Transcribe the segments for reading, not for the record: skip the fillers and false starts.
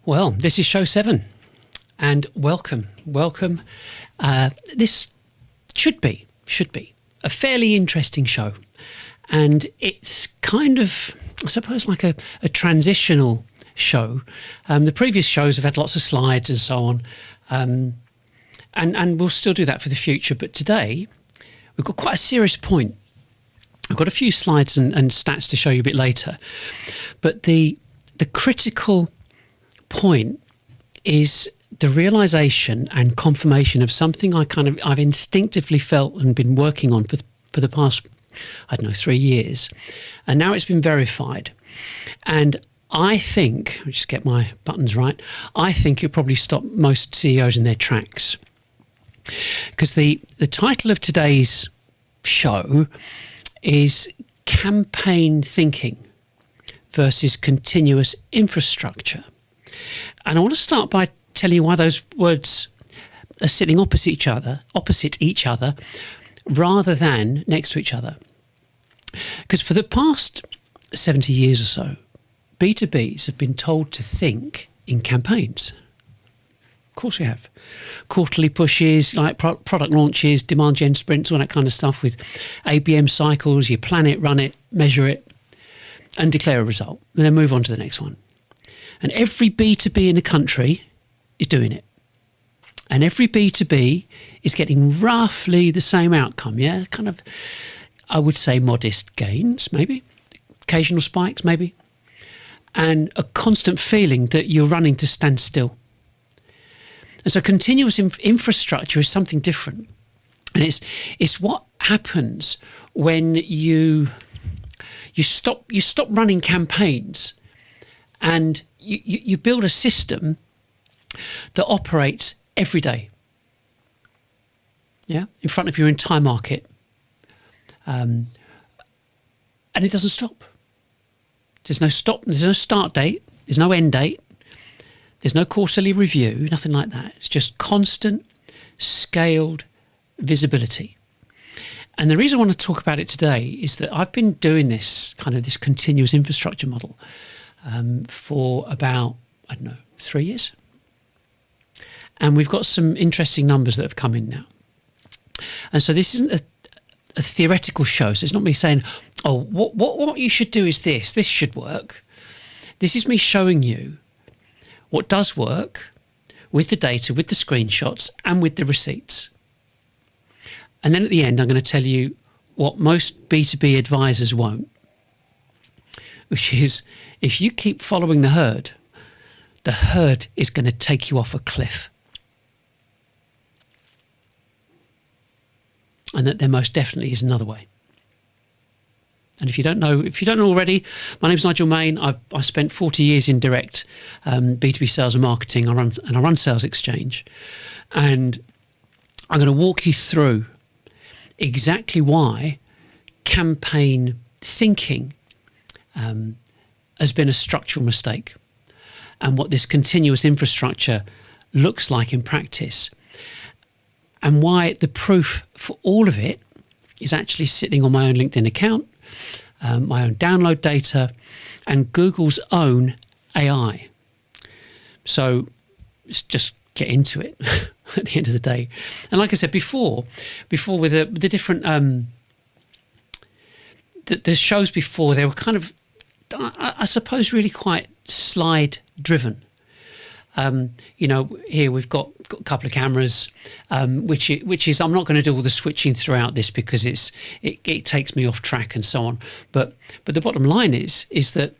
Well, this is show 7, and welcome. This should be a fairly interesting show, and it's kind of, I suppose, like a transitional show. The previous shows have had lots of slides and so on, and we'll still do that for the future. But today, we've got quite a serious point. I've got a few slides and stats to show you a bit later, but the critical point is the realization and confirmation of something I've instinctively felt and been working on for the past, 3 years, and now it's been verified. And I think, let me just get my buttons right, I think it'll probably stop most CEOs in their tracks, because the title of today's show is Campaign Thinking versus Continuous Infrastructure. And I want to start by telling you why those words are sitting opposite each other rather than next to each other. Because for the past 70 years or so, B2Bs have been told to think in campaigns. Of course we have. Quarterly pushes, like product launches, demand gen sprints, all that kind of stuff with ABM cycles. You plan it, run it, measure it, and declare a result. And then move on to the next one. And every B2B in the country is doing it. And every B2B is getting roughly the same outcome, yeah? Kind of, I would say, modest gains, maybe. Occasional spikes, maybe. And a constant feeling that you're running to stand still. And so continuous infrastructure is something different. And it's what happens when you stop running campaigns and you build a system that operates every day, yeah, in front of your entire market, and it doesn't stop. There's no start date, there's no end date, there's no quarterly review, nothing like that. It's just constant, scaled visibility. And the reason I want to talk about it today is that I've been doing this continuous infrastructure model for about, 3 years. And we've got some interesting numbers that have come in now. And so this isn't a theoretical show. So it's not me saying, oh, what you should do is this should work. This is me showing you what does work with the data, with the screenshots, and with the receipts. And then at the end, I'm going to tell you what most B2B advisors won't, which is if you keep following the herd is going to take you off a cliff. And that there most definitely is another way. And if you don't know already, my name's Nigel Main. I spent 40 years in direct B2B sales and marketing. I run Sales Exchange, and I'm going to walk you through exactly why campaign thinking has been a structural mistake, and what this continuous infrastructure looks like in practice, and why the proof for all of it is actually sitting on my own LinkedIn account, my own download data, and Google's own AI. So let's just get into it at the end of the day. And like I said before with the different the shows before, they were kind of, I suppose, really quite slide driven. Here we've got a couple of cameras, which is I'm not going to do all the switching throughout this because it takes me off track and so on. But the bottom line is that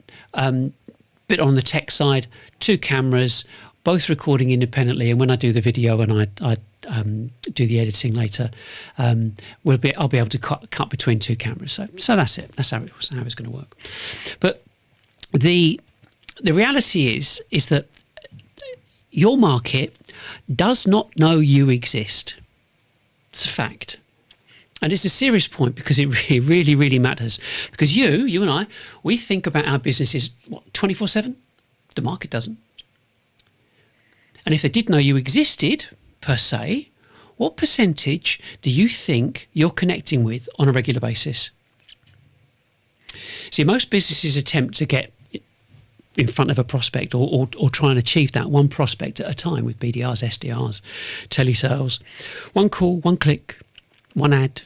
bit on the tech side, 2 cameras, both recording independently, and when I do the video and I do the editing later, I'll be able to cut between 2 cameras. So that's it. That's how it's going to work. But the reality is that your market does not know you exist. It's a fact. And it's a serious point because it really, really matters. Because you and I, we think about our businesses, 24/7? The market doesn't. And if they did know you existed, per se, what percentage do you think you're connecting with on a regular basis? See, most businesses attempt to get in front of a prospect, or try and achieve that one prospect at a time with BDRs, SDRs, telesales. One call, one click, one ad.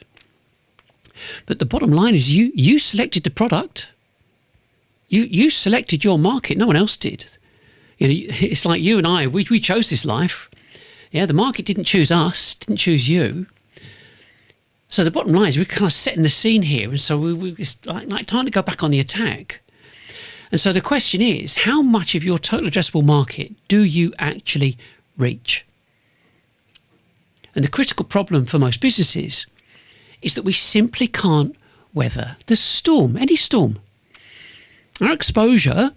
But the bottom line is you selected the product. You selected your market. No one else did. It's like you and I, we chose this life. Yeah, the market didn't choose us, didn't choose you. So the bottom line is we're kind of setting the scene here, and so it's like time to go back on the attack. And so the question is, how much of your total addressable market do you actually reach? And the critical problem for most businesses is that we simply can't weather the storm, any storm. Our exposure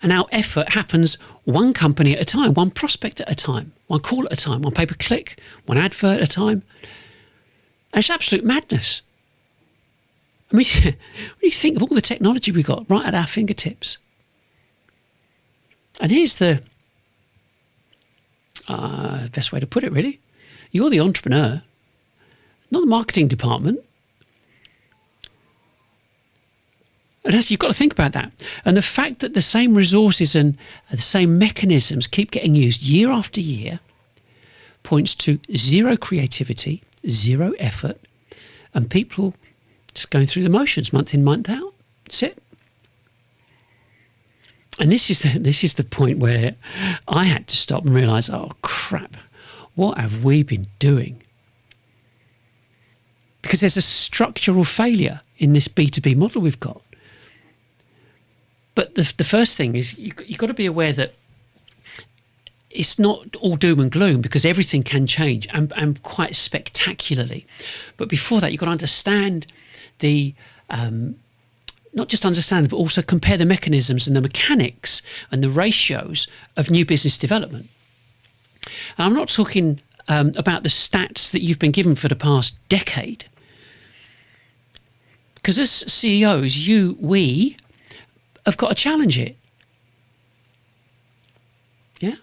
and our effort happens one company at a time, one prospect at a time, one call at a time, one pay-per-click, one advert at a time. And it's absolute madness. I mean, when you think of all the technology we've got right at our fingertips. And here's the best way to put it, really. You're the entrepreneur, not the marketing department. And you've got to think about that. And the fact that the same resources and the same mechanisms keep getting used year after year points to zero creativity, zero effort, and people just going through the motions month in, month out. That's it. And this is the point where I had to stop and realise, oh crap, what have we been doing? Because there's a structural failure in this B2B model we've got. But the first thing is you've got to be aware that it's not all doom and gloom, because everything can change and quite spectacularly. But before that, you've got to understand not just understand, but also compare the mechanisms and the mechanics and the ratios of new business development. And I'm not talking about the stats that you've been given for the past decade. Because as CEOs, we have got to challenge it. Yeah?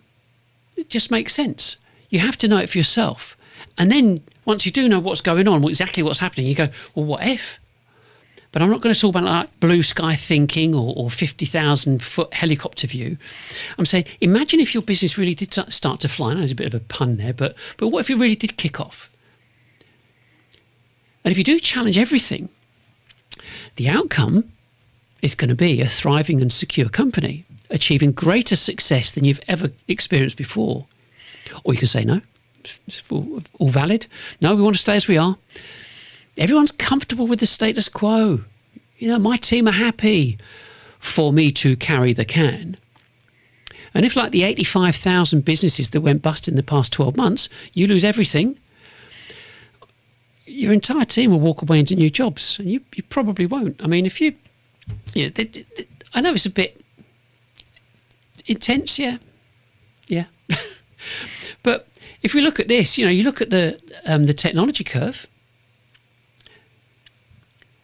It just makes sense. You have to know it for yourself. And then once you do know what's going on, exactly what's happening, you go, well, what if? But I'm not going to talk about like blue sky thinking or 50,000 foot helicopter view. I'm saying, imagine if your business really did start to fly. I know there's a bit of a pun there, but what if it really did kick off? And if you do challenge everything, the outcome is going to be a thriving and secure company, achieving greater success than you've ever experienced before. Or you can say, no, it's all valid. No, we want to stay as we are. Everyone's comfortable with the status quo. My team are happy for me to carry the can. And if, like the 85,000 businesses that went bust in the past 12 months, you lose everything, your entire team will walk away into new jobs, and you probably won't. I mean, if you... I know it's a bit intense, yeah. But if we look at this, you look at the technology curve.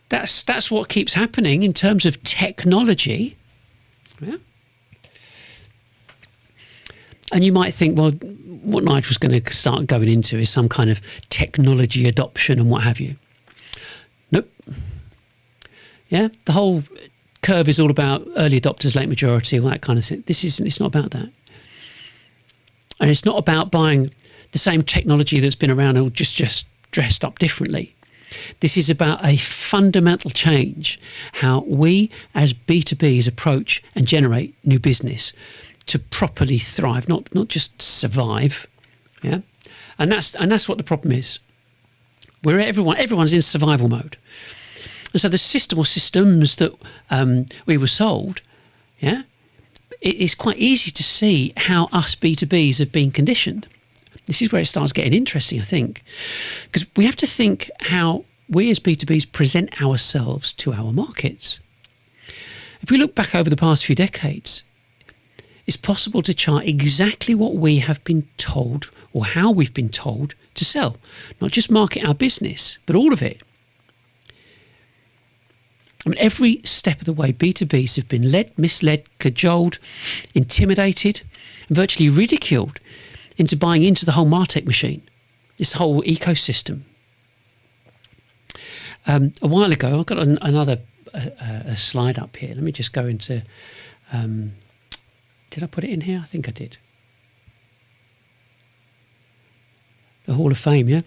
That's what keeps happening in terms of technology. Yeah. And you might think, well, what Nigel's going to start going into is some kind of technology adoption and what have you. Nope. Yeah, the whole curve is all about early adopters, late majority, all that kind of thing. It's not about that. And it's not about buying the same technology that's been around or just dressed up differently. This is about a fundamental change, how we as B2Bs approach and generate new business to properly thrive, not just survive. Yeah, and that's what the problem is. Everyone's in survival mode. And so the system or systems that we were sold, yeah, it's quite easy to see how us B2Bs have been conditioned. This is where it starts getting interesting, I think, because we have to think how we as B2Bs present ourselves to our markets. If we look back over the past few decades, it's possible to chart exactly what we have been told or how we've been told to sell, not just market our business, but all of it. I mean, every step of the way, B2Bs have been led, misled, cajoled, intimidated, and virtually ridiculed into buying into the whole MarTech machine, this whole ecosystem. A while ago, I've got another slide up here. Let me just go into Did I put it in here? I think I did. The Hall of Fame, yeah?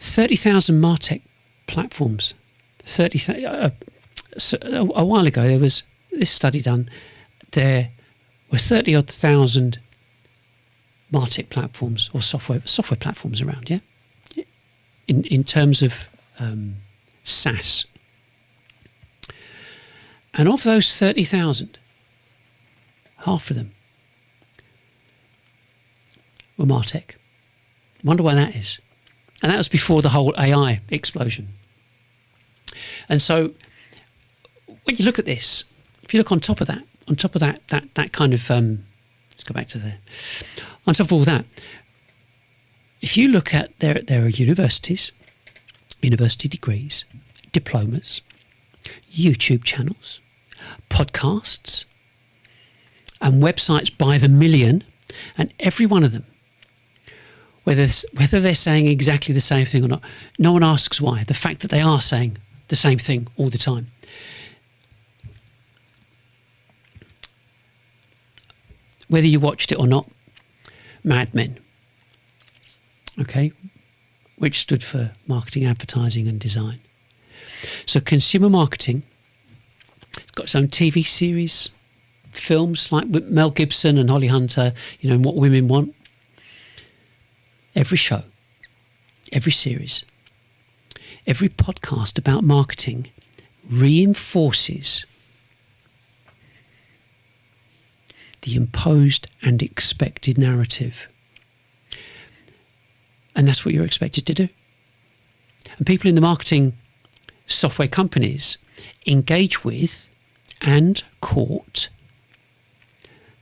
30,000 MarTech platforms. A while ago, there was this study done. There were 30-odd thousand MarTech platforms or software platforms around, yeah? In terms of SaaS. And of those 30,000, half of them were MarTech. Wonder why that is. And that was before the whole AI explosion. And so when you look at this, if you look on top of that kind of, let's go back to there. On top of all that, if you look at, there are universities, university degrees, diplomas, YouTube channels, podcasts, and websites by the million, and every one of them, whether they're saying exactly the same thing or not, no one asks why. The fact that they are saying the same thing all the time. Whether you watched it or not, Mad Men, okay, which stood for marketing, advertising and design. So consumer marketing, it's got its own TV series, films like Mel Gibson and Holly Hunter, and What Women Want. Every show, every series, every podcast about marketing reinforces the imposed and expected narrative. And that's what you're expected to do. And people in the marketing software companies engage with and court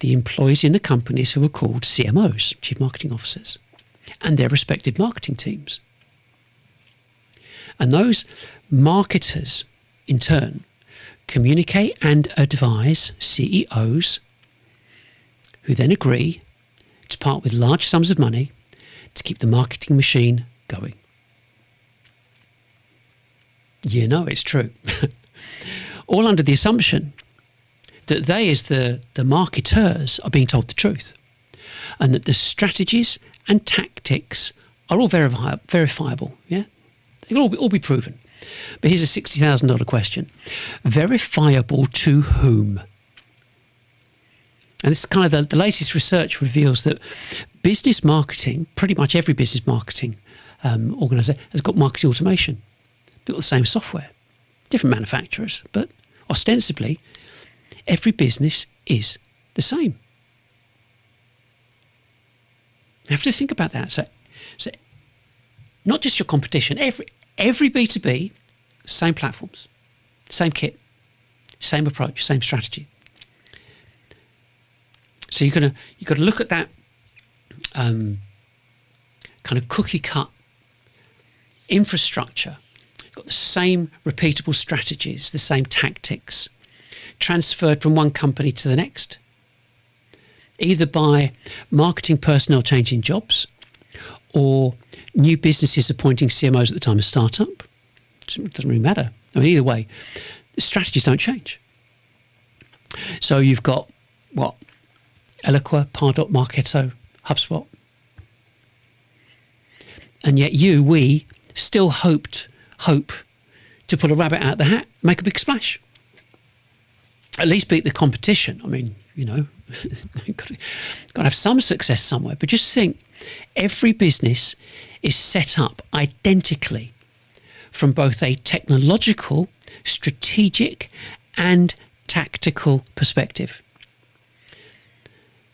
the employees in the companies who are called CMOs, Chief Marketing Officers, and their respective marketing teams. And those marketers, in turn, communicate and advise CEOs, who then agree to part with large sums of money to keep the marketing machine going. It's true. All under the assumption that they, as the marketers, are being told the truth, and that the strategies and tactics are all verifiable. Yeah, they can all be proven. But here's a $60,000 question: verifiable to whom? And this is kind of the latest research reveals that business marketing, pretty much every business marketing organisation, has got marketing automation. They've got the same software, different manufacturers, but ostensibly every business is the same. You have to think about that. So not just your competition, every B2B, same platforms, same kit, same approach, same strategy. So you've got to look at that kind of cookie cut infrastructure. You've got the same repeatable strategies, the same tactics, transferred from one company to the next, either by marketing personnel changing jobs or new businesses appointing CMOs at the time of startup. It doesn't really matter. I mean, either way, the strategies don't change. So you've got what? Eloqua, Pardot, Marketo, HubSpot. And yet we still hope to pull a rabbit out of the hat, make a big splash. At least beat the competition. I mean, got to have some success somewhere. But just think, every business is set up identically from both a technological, strategic, and tactical perspective.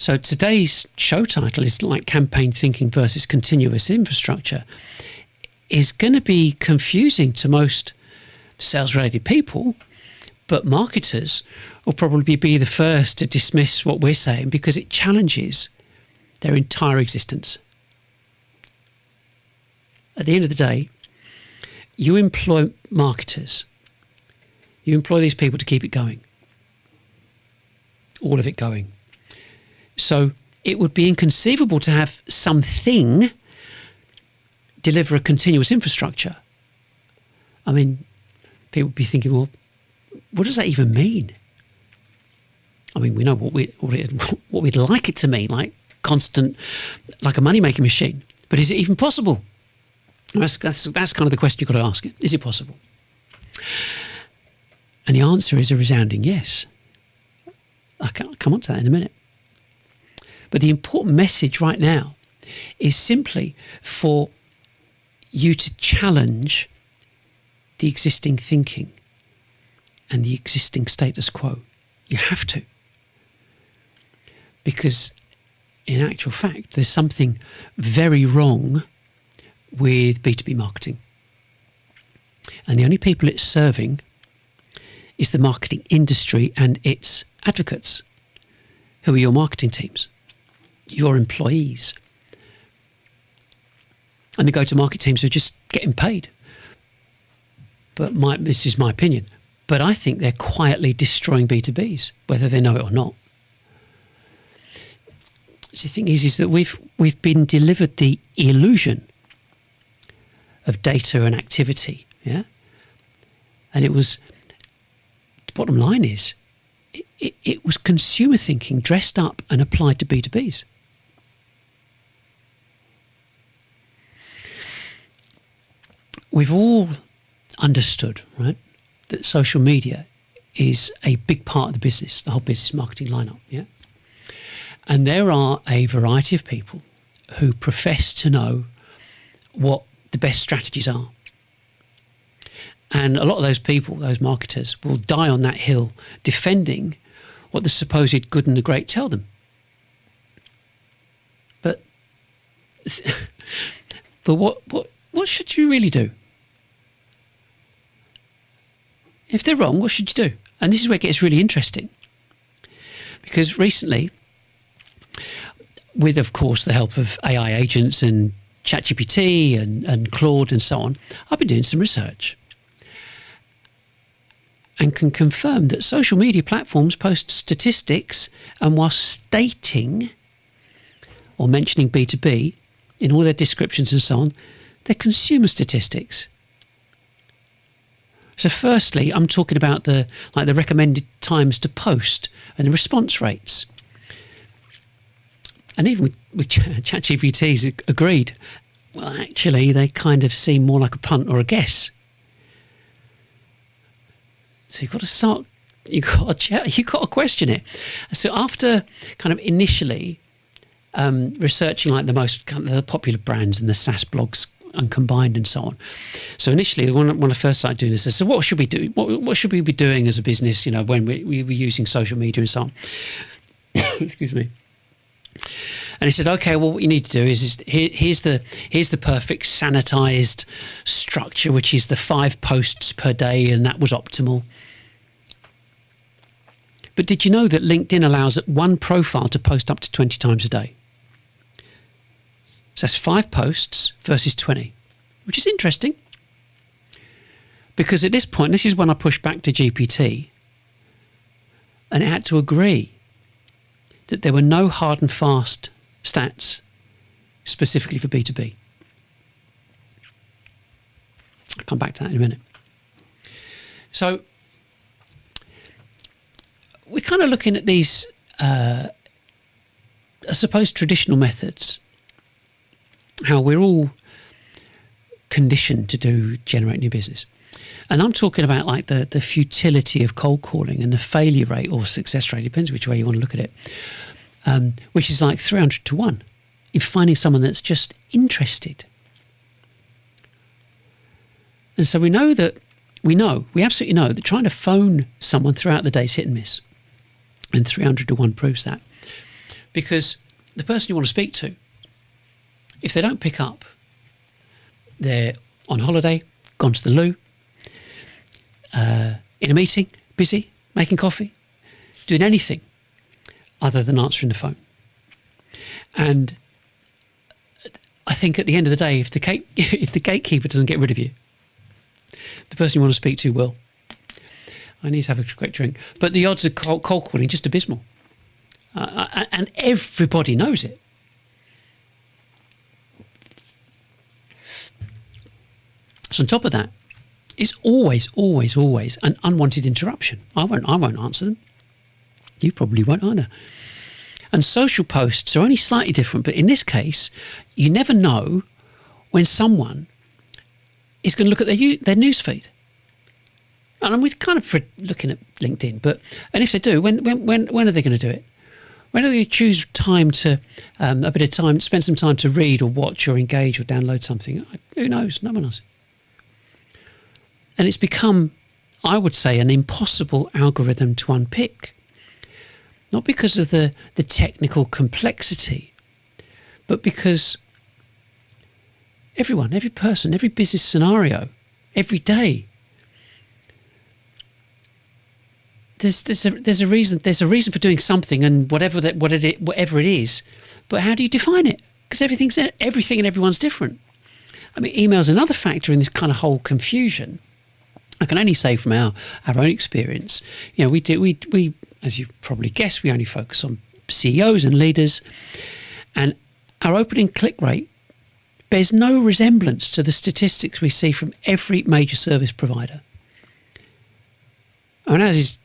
So today's show title is like campaign thinking versus continuous infrastructure. Is going to be confusing to most sales-related people, but marketers will probably be the first to dismiss what we're saying because it challenges their entire existence. At the end of the day, you employ marketers. You employ these people to keep it going. All of it going. So it would be inconceivable to have something deliver a continuous infrastructure. I mean, people would be thinking, well, what does that even mean? I mean, we know what we'd like it to mean, like constant, like a money-making machine. But is it even possible? That's kind of the question you've got to ask it. Is it possible? And the answer is a resounding yes. I'll come on to that in a minute. But the important message right now is simply for you to challenge the existing thinking and the existing status quo. You have to. Because in actual fact, there's something very wrong with B2B marketing. And the only people it's serving is the marketing industry and its advocates, who are your marketing teams, your employees, and the go-to-market teams who are just getting paid. But this is my opinion, but I think they're quietly destroying B2Bs, whether they know it or not. So the thing is that we've been delivered the illusion of data and activity, yeah? And it was, the bottom line is, it was consumer thinking dressed up and applied to B2Bs. We've all understood, right, that social media is a big part of the business, the whole business marketing lineup, yeah? And there are a variety of people who profess to know what the best strategies are. And a lot of those people, those marketers, will die on that hill defending what the supposed good and the great tell them. But what should you really do? If they're wrong, what should you do? And this is where it gets really interesting. Because recently, with, of course, the help of AI agents and ChatGPT and Claude and so on, I've been doing some research and can confirm that social media platforms post statistics, and while stating or mentioning B2B in all their descriptions and so on, they're consumer statistics. So firstly, I'm talking about the recommended times to post and the response rates. And even with ChatGPT's agreed, well, actually, they kind of seem more like a punt or a guess. So you've got to start, you've got to question it. So after kind of initially researching like the most kind of the popular brands and the SaaS blogs and combined and so on. So initially, when I first started doing this, I said, what should we do? What should we be doing as a business, you know, when we were using social media and so on? Excuse me. And he said, okay, well, what you need to do is here's the perfect sanitized structure, which is the 5 posts per day, and that was optimal. But did you know that LinkedIn allows one profile to post up to 20 times a day? So that's 5 posts versus 20, which is interesting. Because at this point, this is when I pushed back to GPT, and it had to agree that there were no hard and fast stats specifically for B2B. I'll come back to that in a minute. So we're kind of looking at these, I suppose, traditional methods, how we're all conditioned to generate new business. And I'm talking about like the futility of cold calling and the failure rate or success rate, depends which way you want to look at it, which is like 300 to 1 in finding someone that's just interested. And so we absolutely know that trying to phone someone throughout the day is hit and miss. And 300 to 1 proves that. Because the person you want to speak to, if they don't pick up, they're on holiday, gone to the loo, in a meeting, busy, making coffee, doing anything other than answering the phone. And I think at the end of the day, if the gatekeeper doesn't get rid of you, the person you want to speak to will. I need to have a quick drink. But the odds of cold calling are just abysmal. And everybody knows it. So on top of that, it's always an unwanted interruption. I won't answer them. You probably won't either. And social posts are only slightly different, but in this case, you never know when someone is going to look at their newsfeed. And we're kind of looking at LinkedIn, and if they do, when are they going to do it? When are they going to choose time to a bit of time, spend some time to read or watch or engage or download something? Who knows? No one knows. And it's become, I would say, an impossible algorithm to unpick. Not because of the technical complexity, but because everyone, every person, every business scenario, every day, there's a reason for doing something, and whatever it is. But how do you define it? Because everything and everyone's different. I mean, email's another factor in this kind of whole confusion. I can only say from our own experience, we as you probably guessed, we only focus on CEOs and leaders, and our opening click rate bears no resemblance to the statistics we see from every major service provider. And as is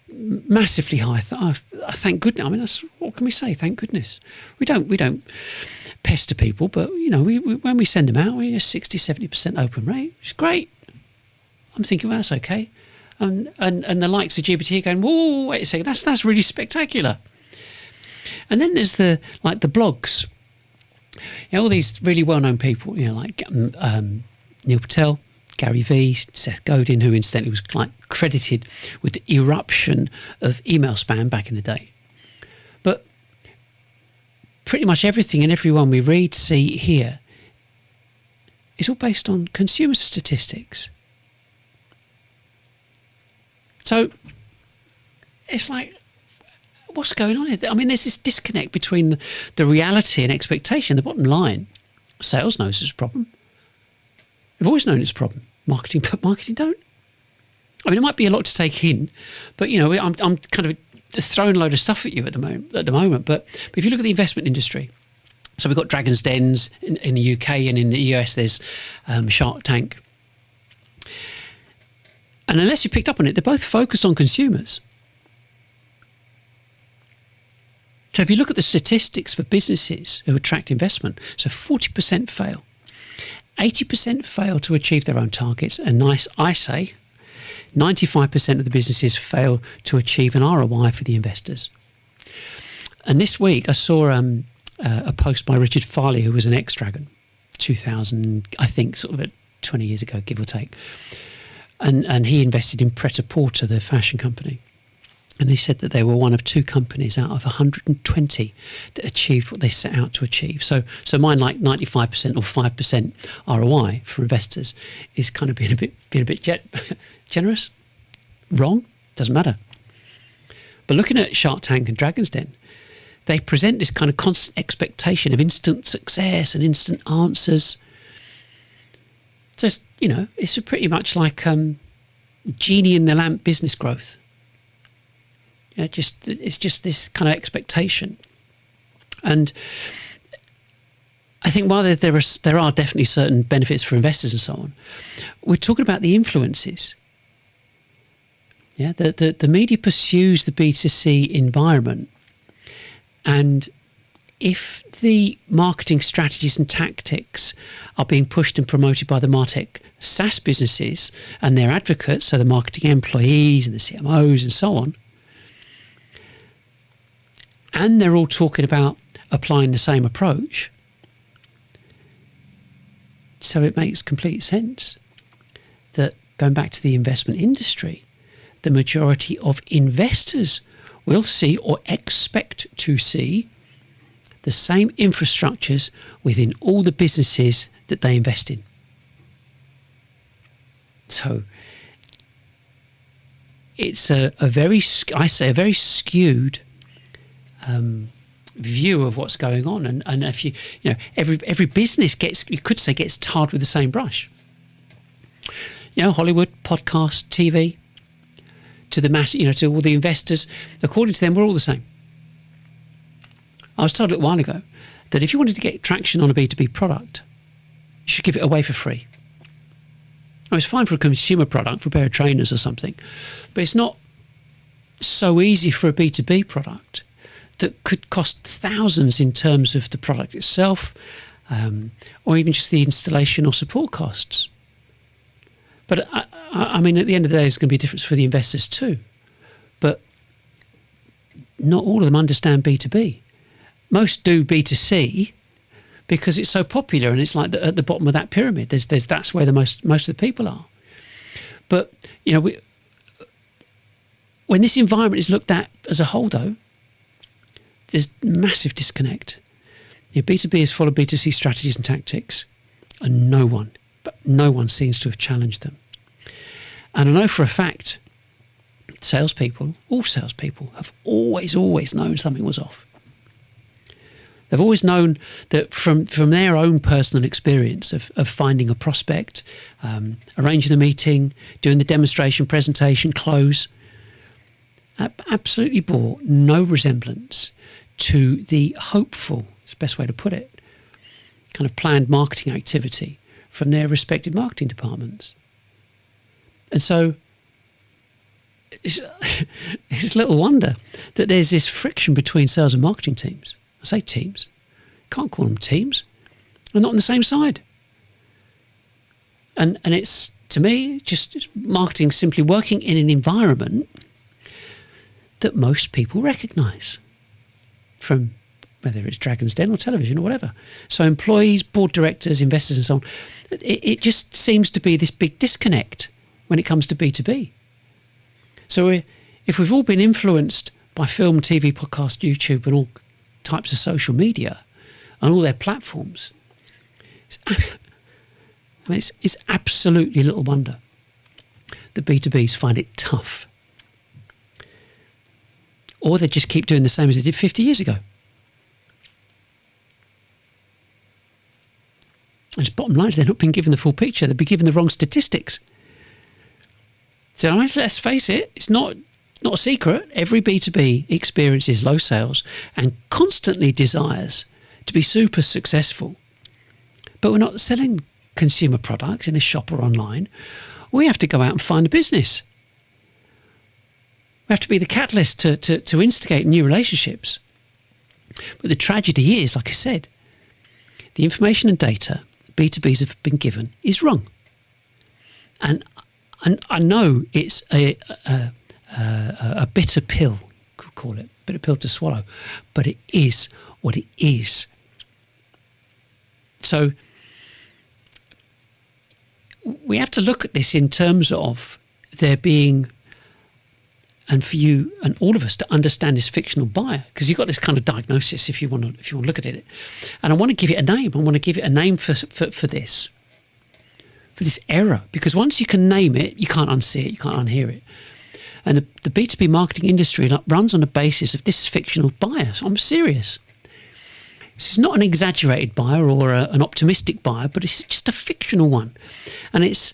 massively high, thank goodness. I mean, what can we say? Thank goodness. We don't pester people, but we when we send them out, we're 60-70% open rate. It's great. I'm thinking, well, that's okay. And the likes of GPT are going, whoa, wait a second, that's really spectacular. And then there's the blogs. All these really well-known people, like Neil Patel, Gary Vee, Seth Godin, who incidentally was credited with the eruption of email spam back in the day. But pretty much everything and everyone we read, see, hear is all based on consumer statistics. So it's like, what's going on here? I mean, there's this disconnect between the reality and expectation. The bottom line, sales knows it's a problem. They've always known it's a problem. Marketing don't. I mean, it might be a lot to take in, but I'm kind of throwing a load of stuff at you at the moment. But if you look at the investment industry, so we've got Dragon's Dens in the UK, and in the US there's Shark Tank. And unless you picked up on it, they're both focused on consumers. So if you look at the statistics for businesses who attract investment, so 40% fail. 80% fail to achieve their own targets, and I say 95% of the businesses fail to achieve an ROI for the investors. And this week I saw a post by Richard Farley, who was an ex-Dragon, 2000, I think, sort of 20 years ago, give or take. And he invested in Pret-a-Porter, the fashion company. And he said that they were one of 2 companies out of 120 that achieved what they set out to achieve. So mine, like 95% or 5% ROI for investors, is kind of being a bit generous. Wrong? Doesn't matter. But looking at Shark Tank and Dragon's Den, they present this kind of constant expectation of instant success and instant answers. So it's pretty much like genie in the lamp business growth. It's just this kind of expectation. And I think while there are definitely certain benefits for investors and so on, we're talking about the influences. Yeah, the media pursues the B2C environment, and if the marketing strategies and tactics are being pushed and promoted by the MarTech SaaS businesses and their advocates, so the marketing employees and the CMOs and so on, and they're all talking about applying the same approach, so it makes complete sense that, going back to the investment industry, the majority of investors will see or expect to see the same infrastructures within all the businesses that they invest in. So it's a very skewed view of what's going on, and if every business gets tarred with the same brush. Hollywood, podcast, TV, to the mass, to all the investors, according to them, we're all the same. I was told a while ago that if you wanted to get traction on a B2B product, you should give it away for free. It's fine for a consumer product, for a pair of trainers or something, but it's not so easy for a B2B product that could cost thousands in terms of the product itself, or even just the installation or support costs. But I mean, at the end of the day, there's going to be a difference for the investors too. But not all of them understand B2B. Most do B2C because it's so popular, and it's like at the bottom of that pyramid. That's where most of the people are. But when this environment is looked at as a whole, though, there's massive disconnect. B2B has followed B2C strategies and tactics, and no one seems to have challenged them. And I know for a fact, all salespeople have always known something was off. They've always known that from their own personal experience of finding a prospect, arranging the meeting, doing the demonstration, presentation, close, absolutely bore no resemblance to the hopeful, it's the best way to put it, kind of planned marketing activity from their respective marketing departments. And so it's little wonder that there's this friction between sales and marketing teams. I say teams. Can't call them teams. They're not on the same side. And it's, to me, just marketing simply working in an environment that most people recognise, from whether it's Dragon's Den or television or whatever. So employees, board directors, investors and so on, it just seems to be this big disconnect when it comes to B2B. So if we've all been influenced by film, TV, podcast, YouTube and all types of social media and all their platforms, it's absolutely little wonder that B2Bs find it tough. Or they just keep doing the same as they did 50 years ago. And its bottom line is they're not being given the full picture. They've been given the wrong statistics. So let's face it, it's not a secret. Every B2B experiences low sales and constantly desires to be super successful. But we're not selling consumer products in a shop or online. We have to go out and find a business. We have to be the catalyst to instigate new relationships. But the tragedy is, like I said, the information and data B2Bs have been given is wrong. And I know it's a bitter pill, could call it, bitter pill to swallow, but it is what it is. So we have to look at this in terms of there being, and for you and all of us to understand this fictional buyer, because you've got this kind of diagnosis if you want to look at it. And I want to give it a name. I want to give it a name for this error, because once you can name it, you can't unsee it, you can't unhear it. And the B2B marketing industry runs on the basis of this fictional buyer. So I'm serious. This is not an exaggerated buyer or an optimistic buyer, but it's just a fictional one. And it's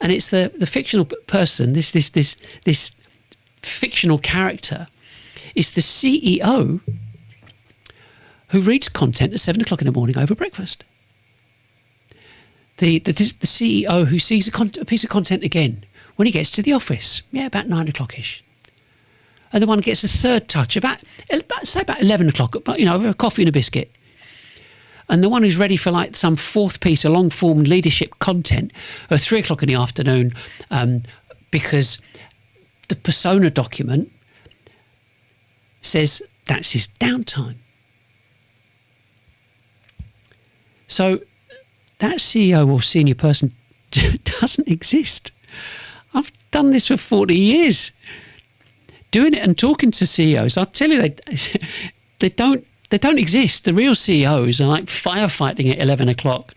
the fictional person, this fictional character, is the CEO who reads content at 7 o'clock in the morning over breakfast. The CEO who sees a piece of content again when he gets to the office, about 9 o'clock-ish. And the one gets a third touch about 11 o'clock, over a coffee and a biscuit. And the one who's ready for like some fourth piece of long-form leadership content at 3 o'clock in the afternoon, because the persona document says that's his downtime. So that CEO or senior person doesn't exist. I've done this for 40 years. Doing it and talking to CEOs, I'll tell you, they don't exist. The real CEOs are like firefighting at 11 o'clock.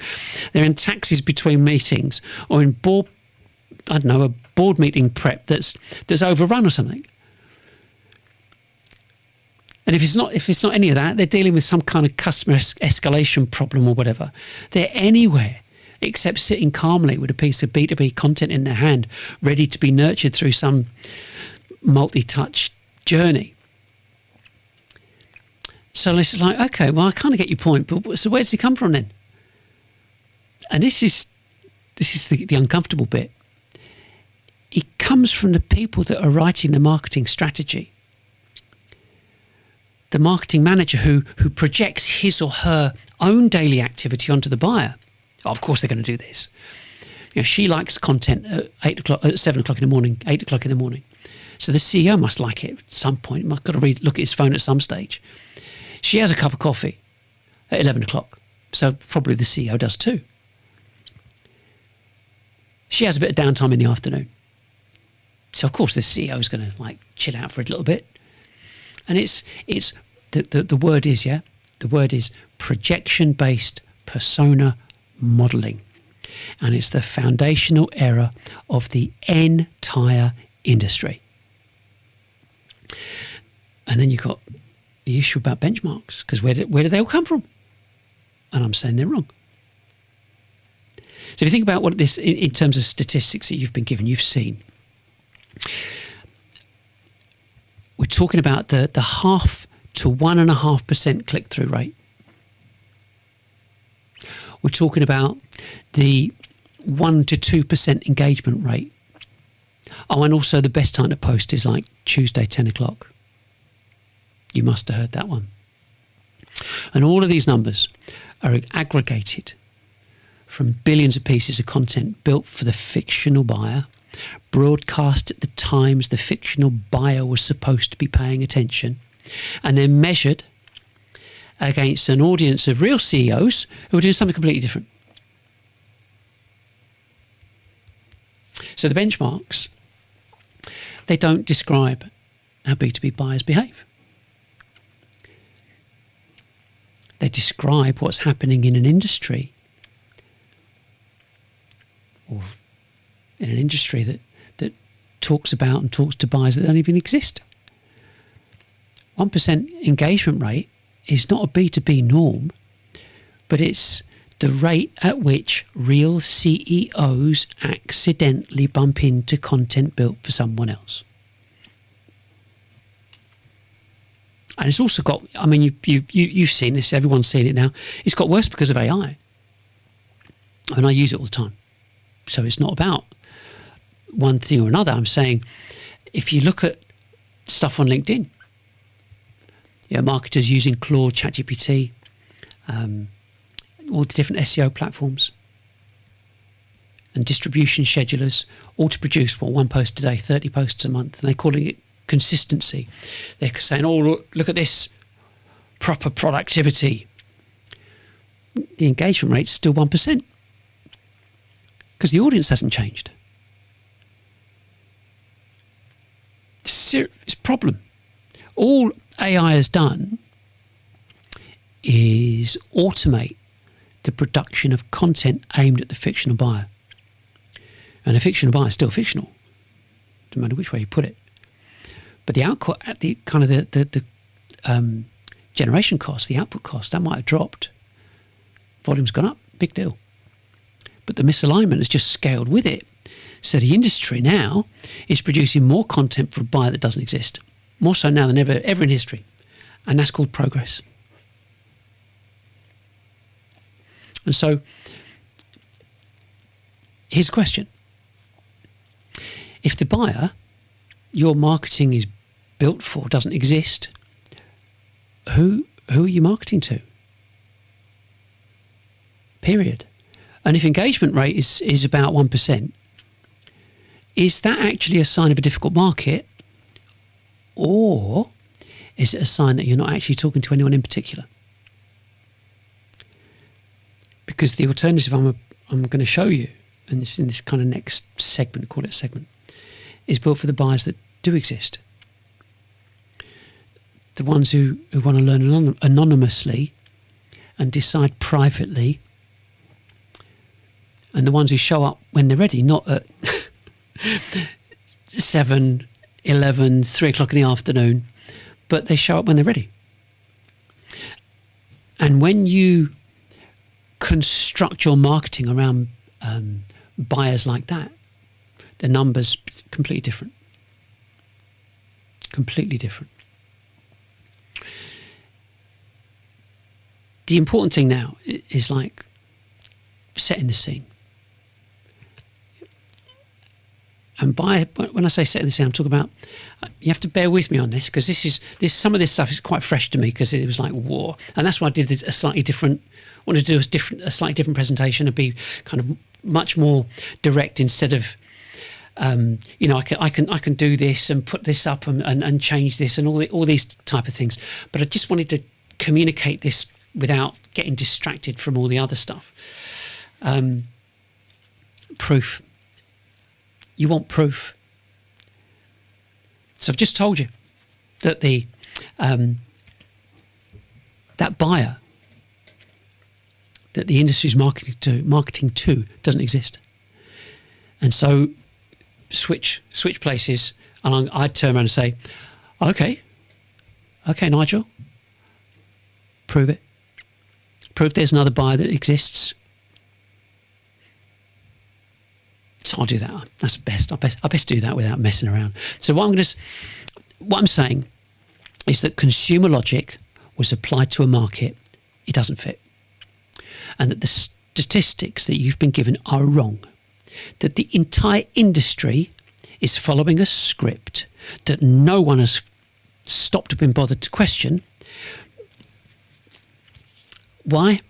They're in taxis between meetings, or in a board meeting prep that's overrun or something. And if it's not any of that, they're dealing with some kind of customer escalation problem or whatever. They're anywhere except sitting calmly with a piece of B2B content in their hand, ready to be nurtured through some multi-touch journey. So it's like, okay, well, I kind of get your point, but so where does he come from then? And this is the uncomfortable bit. It comes from the people that are writing the marketing strategy. the marketing manager who projects his or her own daily activity onto the buyer. Oh, of course they're going to do this. She likes content at 7 o'clock in the morning, 8 o'clock in the morning. So the CEO must like it at some point. Must got to look at his phone at some stage. She has a cup of coffee at 11 o'clock. So probably the CEO does too. She has a bit of downtime in the afternoon. So of course the CEO is going to chill out for a little bit. And it's the word is, the word is projection-based persona modeling. And it's the foundational error of the entire industry. And then you've got the issue about benchmarks, because where do they all come from? And I'm saying they're wrong. So if you think about what this, in terms of statistics that you've been given, you've seen, we're talking about the 0.5 to 1.5% click-through rate. We're talking about the 1 to 2% engagement rate. Oh, and also the best time to post is Tuesday, 10 o'clock. You must have heard that one. And all of these numbers are aggregated from billions of pieces of content built for the fictional buyer, broadcast at the times the fictional buyer was supposed to be paying attention, and then measured against an audience of real CEOs who are doing something completely different. So the benchmarks, they don't describe how B2B buyers behave. They describe what's happening in an industry, or in an industry that talks about and talks to buyers that don't even exist. 1% engagement rate is not a B2B norm, but it's the rate at which real CEOs accidentally bump into content built for someone else. And it's also got, I mean, you've seen this, everyone's seen it now, it's got worse because of AI. And I use it all the time. So it's not about one thing or another. I'm saying, if you look at stuff on LinkedIn, marketers using Claude, ChatGPT, all the different SEO platforms and distribution schedulers, all to produce, one post a day, 30 posts a month, and they're calling it consistency. They're saying, oh, look at this proper productivity. The engagement rate's still 1%. Because the audience hasn't changed. It's a problem. All AI has done is automate the production of content aimed at the fictional buyer. And a fictional buyer is still fictional, no matter which way you put it. But the output at the kind of the generation cost, the output cost, that might have dropped. Volume's gone up, big deal. But the misalignment has just scaled with it. So the industry now is producing more content for a buyer that doesn't exist. More so now than ever in history. And that's called progress. And so, here's a question. If the buyer your marketing is built for doesn't exist, who are you marketing to? Period. And if engagement rate is about 1%, is that actually a sign of a difficult market? Or is it a sign that you're not actually talking to anyone in particular? Because the alternative I'm going to show you, and this in this kind of next segment, call it a segment, is built for the buyers that do exist. The ones who want to learn anonymously and decide privately, and the ones who show up when they're ready, not at 7, 11, 3 o'clock in the afternoon, but they show up when they're ready. And when you construct your marketing around buyers like that, the numbers completely different. Completely different. The important thing now is setting the scene. And when I say setting this in, I'm talking about, you have to bear with me on this, because some of this stuff is quite fresh to me, because it was like war. And that's why I did a slightly different, wanted to do a slightly different presentation and be kind of much more direct, instead of, I can do this and put this up and change this and all these type of things. But I just wanted to communicate this without getting distracted from all the other stuff. Proof. You want proof. So I've just told you that that buyer that the industry is marketing to doesn't exist. And so switch places, and I'd turn around and say, okay, Nigel, prove it. Prove there's another buyer that exists. So I'll do that. That's best. I best do that without messing around. So what I'm saying is that consumer logic was applied to a market. It doesn't fit. And that the statistics that you've been given are wrong. That the entire industry is following a script that no one has stopped or been bothered to question. Why?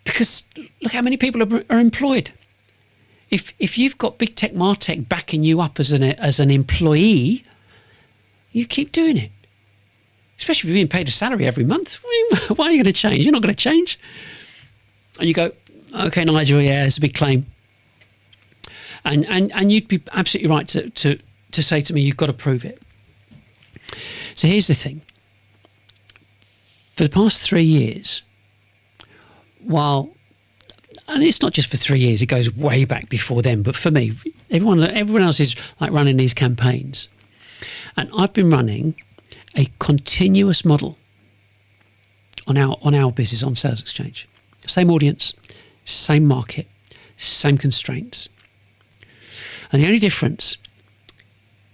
Because look how many people are employed. If you've got big tech, Martech backing you up as an employee, you keep doing it. Especially if you're being paid a salary every month. Why are you going to change? You're not going to change. And you go, okay, Nigel, yeah, it's a big claim. And you'd be absolutely right to say to me, you've got to prove it. So here's the thing. For the past 3 years, and it's not just for 3 years, it goes way back before then, but for me, everyone else is like running these campaigns. And I've been running a continuous model on our business on Sales Exchange. Same audience, same market, same constraints. And the only difference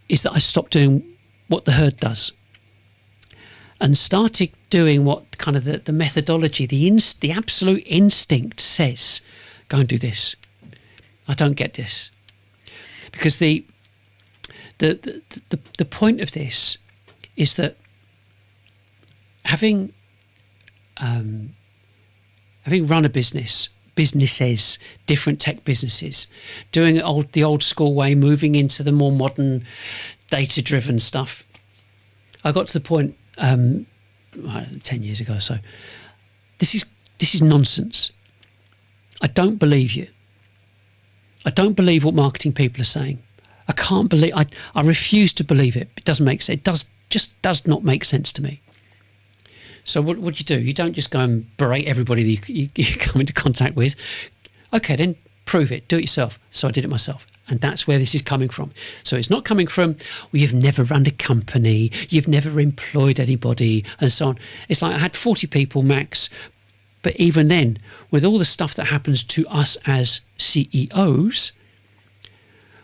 is that I stopped doing what the herd does and started doing what kind of the methodology, the absolute instinct says, go and do this. I don't get this. Because the point of this is that having run a businesses, different tech businesses, doing it the old school way, moving into the more modern data-driven stuff, I got to the point 10 years ago or so. This is nonsense. I don't believe you. I don't believe what marketing people are saying. I can't believe. I refuse to believe it. It doesn't make sense. It just does not make sense to me. So what do you do? You don't just go and berate everybody that you come into contact with. Okay, then prove it. Do it yourself. So I did it myself. And that's where this is coming from. So it's not coming from, well, you've never run a company, you've never employed anybody, and so on. It's like I had 40 people max, but even then, with all the stuff that happens to us as CEOs,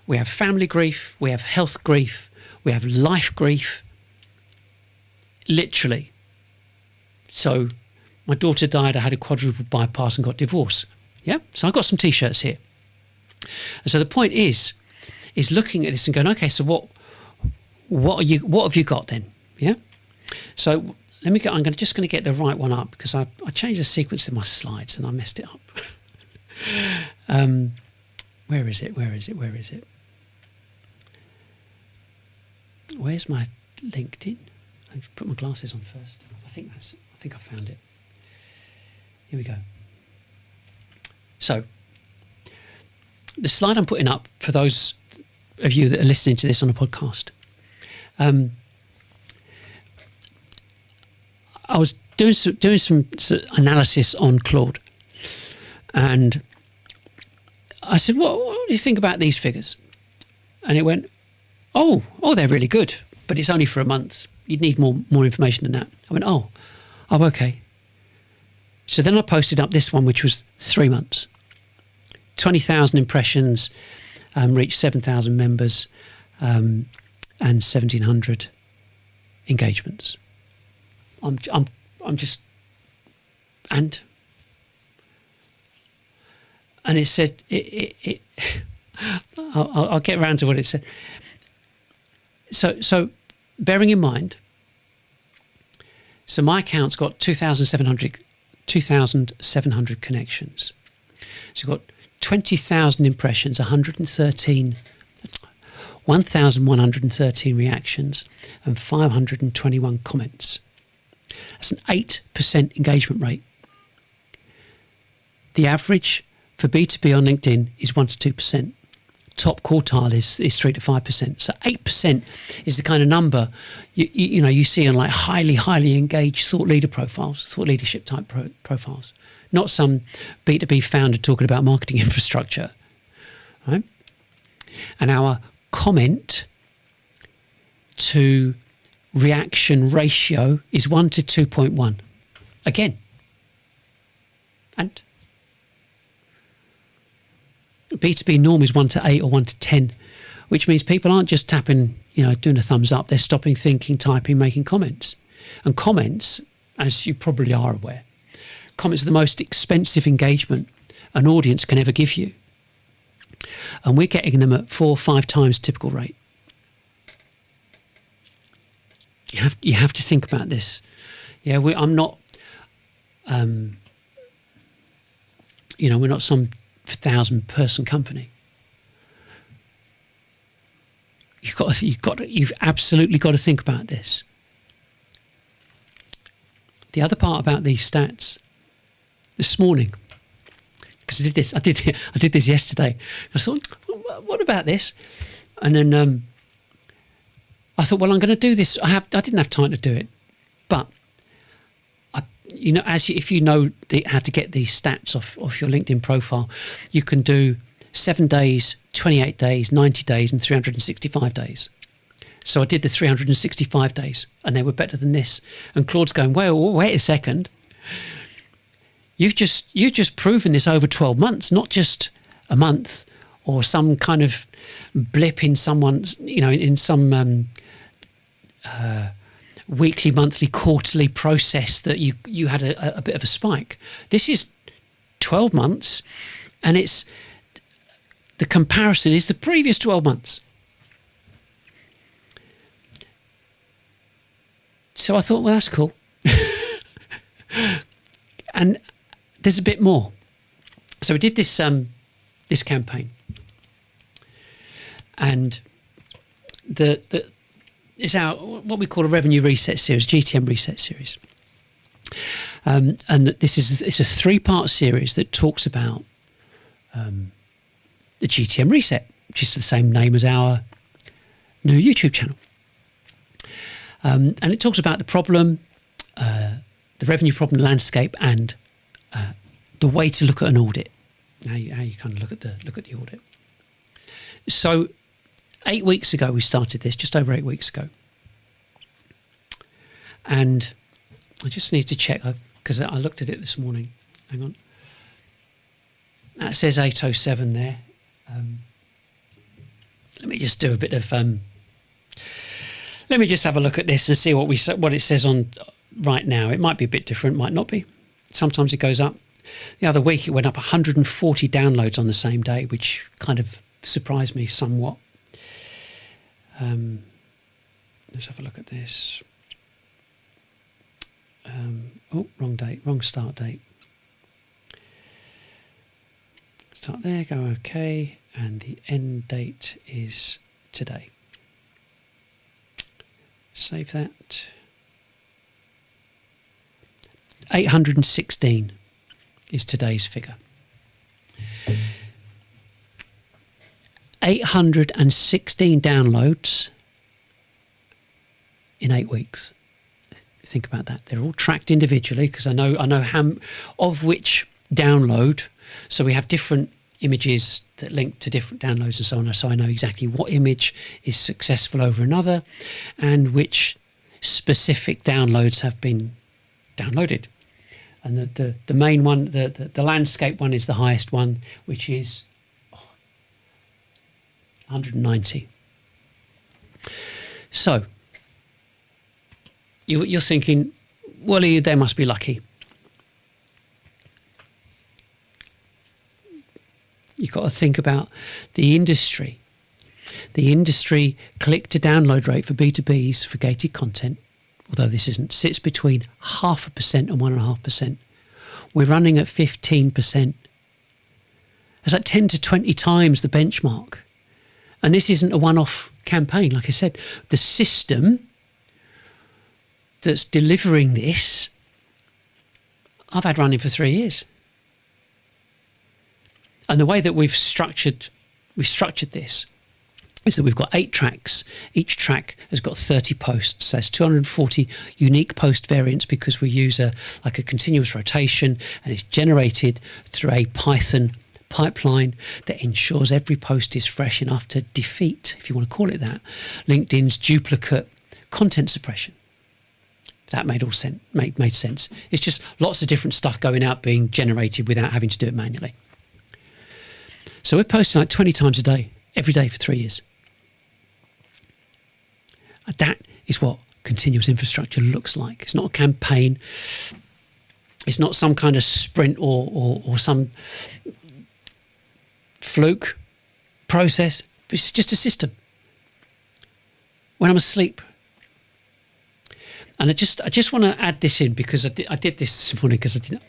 we have family grief, we have health grief, we have life grief, literally. So my daughter died, I had a quadruple bypass and got divorced. Yeah, so I've got some T-shirts here. And so the point is looking at this and going, okay, so what have you got then? Yeah. So let me go. I'm just going to get the right one up, because I changed the sequence of my slides and I messed it up. Where is it? Where's my LinkedIn? I've put my glasses on first. I think I found it. Here we go. So the slide I'm putting up for those of you that are listening to this on a podcast, I was doing some analysis on Claude, and I said, what do you think about these figures? And it went, oh, they're really good, but it's only for a month. You'd need more information than that. I went, oh, okay. So then I posted up this one, which was 3 months. 20,000 impressions, reached 7,000 members, and 1,700 engagements. I'm just, and it said it I'll get around to what it said. So bearing in mind, so my account's got 2,700 connections. So you've got 20,000 impressions, 1,113 reactions, and 521 comments. That's an 8% engagement rate. The average for B2B on LinkedIn is 1 to 2%. Top quartile is 3 to 5%. So 8% is the kind of number you see on like highly engaged thought leader profiles, thought leadership type profiles. Not some B2B founder talking about marketing infrastructure, right? And our comment to reaction ratio is 1 to 2.1. Again. And B2B norm is 1 to 8 or 1 to 10, which means people aren't just tapping, doing a thumbs up. They're stopping, thinking, typing, making comments. And comments, as you probably are aware, comments are the most expensive engagement an audience can ever give you. And we're getting them at 4 or 5 times typical rate. You have to think about this. Yeah, I'm not, we're not some 1,000-person company. You've absolutely got to think about this. The other part about these stats, this morning, because I did this yesterday. I thought, what about this? And then I thought, well, I'm going to do this. I didn't have time to do it, but if you know how to get these stats off your LinkedIn profile, you can do 7 days, 28 days, 90 days, and 365 days. So I did the 365 days, and they were better than this. And Claude's going, well, wait a second. You've just proven this over 12 months, not just a month or some kind of blip in someone's, in some weekly, monthly, quarterly process that you had a bit of a spike. This is 12 months, and the comparison is the previous 12 months. So I thought, well, that's cool. And there's a bit more. So we did this this campaign, and it's our what we call a revenue reset series, GTM reset series, and it's a 3-part series that talks about the GTM reset, which is the same name as our new YouTube channel, and it talks about the problem, the revenue problem landscape, and the way to look at an audit. How you kind of look at the audit. So 8 weeks ago we started this, just over 8 weeks ago. And I just need to check, because I looked at it this morning. Hang on. That says 807 there. Let me just do a bit of... let me just have a look at this and see what it says on right now. It might be a bit different, might not be. Sometimes it goes up. The other week it went up 140 downloads on the same day, which kind of surprised me somewhat. Let's have a look at this. Wrong date, wrong start date. Start there, go OK, and the end date is today. Save that. 816 is today's figure. 816 downloads in 8 weeks. Think about that. They're all tracked individually, because I know how of which download. So we have different images that link to different downloads and so on. So I know exactly what image is successful over another, and which specific downloads have been downloaded. And the main one, the landscape one, is the highest one, which is 190. So you're thinking, well, they must be lucky. You you've got to think about the industry. The industry click-to-download rate for B2Bs for gated content, although this isn't, sits between 0.5% and 1.5%. We're running at 15%. That's like 10 to 20 times the benchmark. And this isn't a one-off campaign. Like I said, the system that's delivering this, I've had running for 3 years. And the way that we've structured this is that we've got 8 tracks. Each track has got 30 posts. So it's 240 unique post variants because we use a continuous rotation, and it's generated through a Python pipeline that ensures every post is fresh enough to defeat, if you want to call it that, LinkedIn's duplicate content suppression. That made sense. It's just lots of different stuff going out being generated without having to do it manually. So we're posting like 20 times a day, every day for 3 years. That is what continuous infrastructure looks like. It's not a campaign. It's not some kind of sprint or some fluke process. It's just a system. When I'm asleep. And I just want to add this in because I did this morning because I didn't,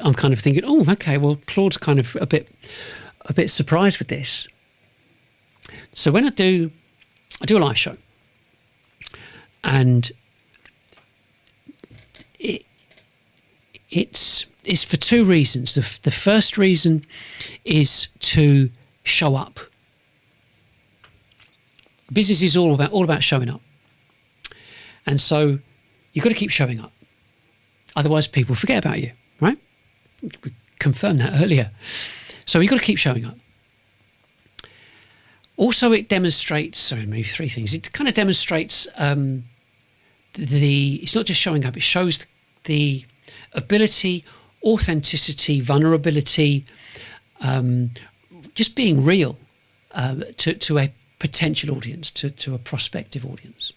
I'm kind of thinking, oh, okay, well, Claude's kind of a bit surprised with this. So when I do a live show, and it's for 2 reasons. The first reason is to show up. Business is all about showing up. And so you've got to keep showing up. Otherwise people forget about you, right? We confirmed that earlier. So you've got to keep showing up. Also, it demonstrates, maybe 3 things. It kind of demonstrates it's not just showing up, it shows the ability, authenticity, vulnerability, just being real to a potential audience, to a prospective audience.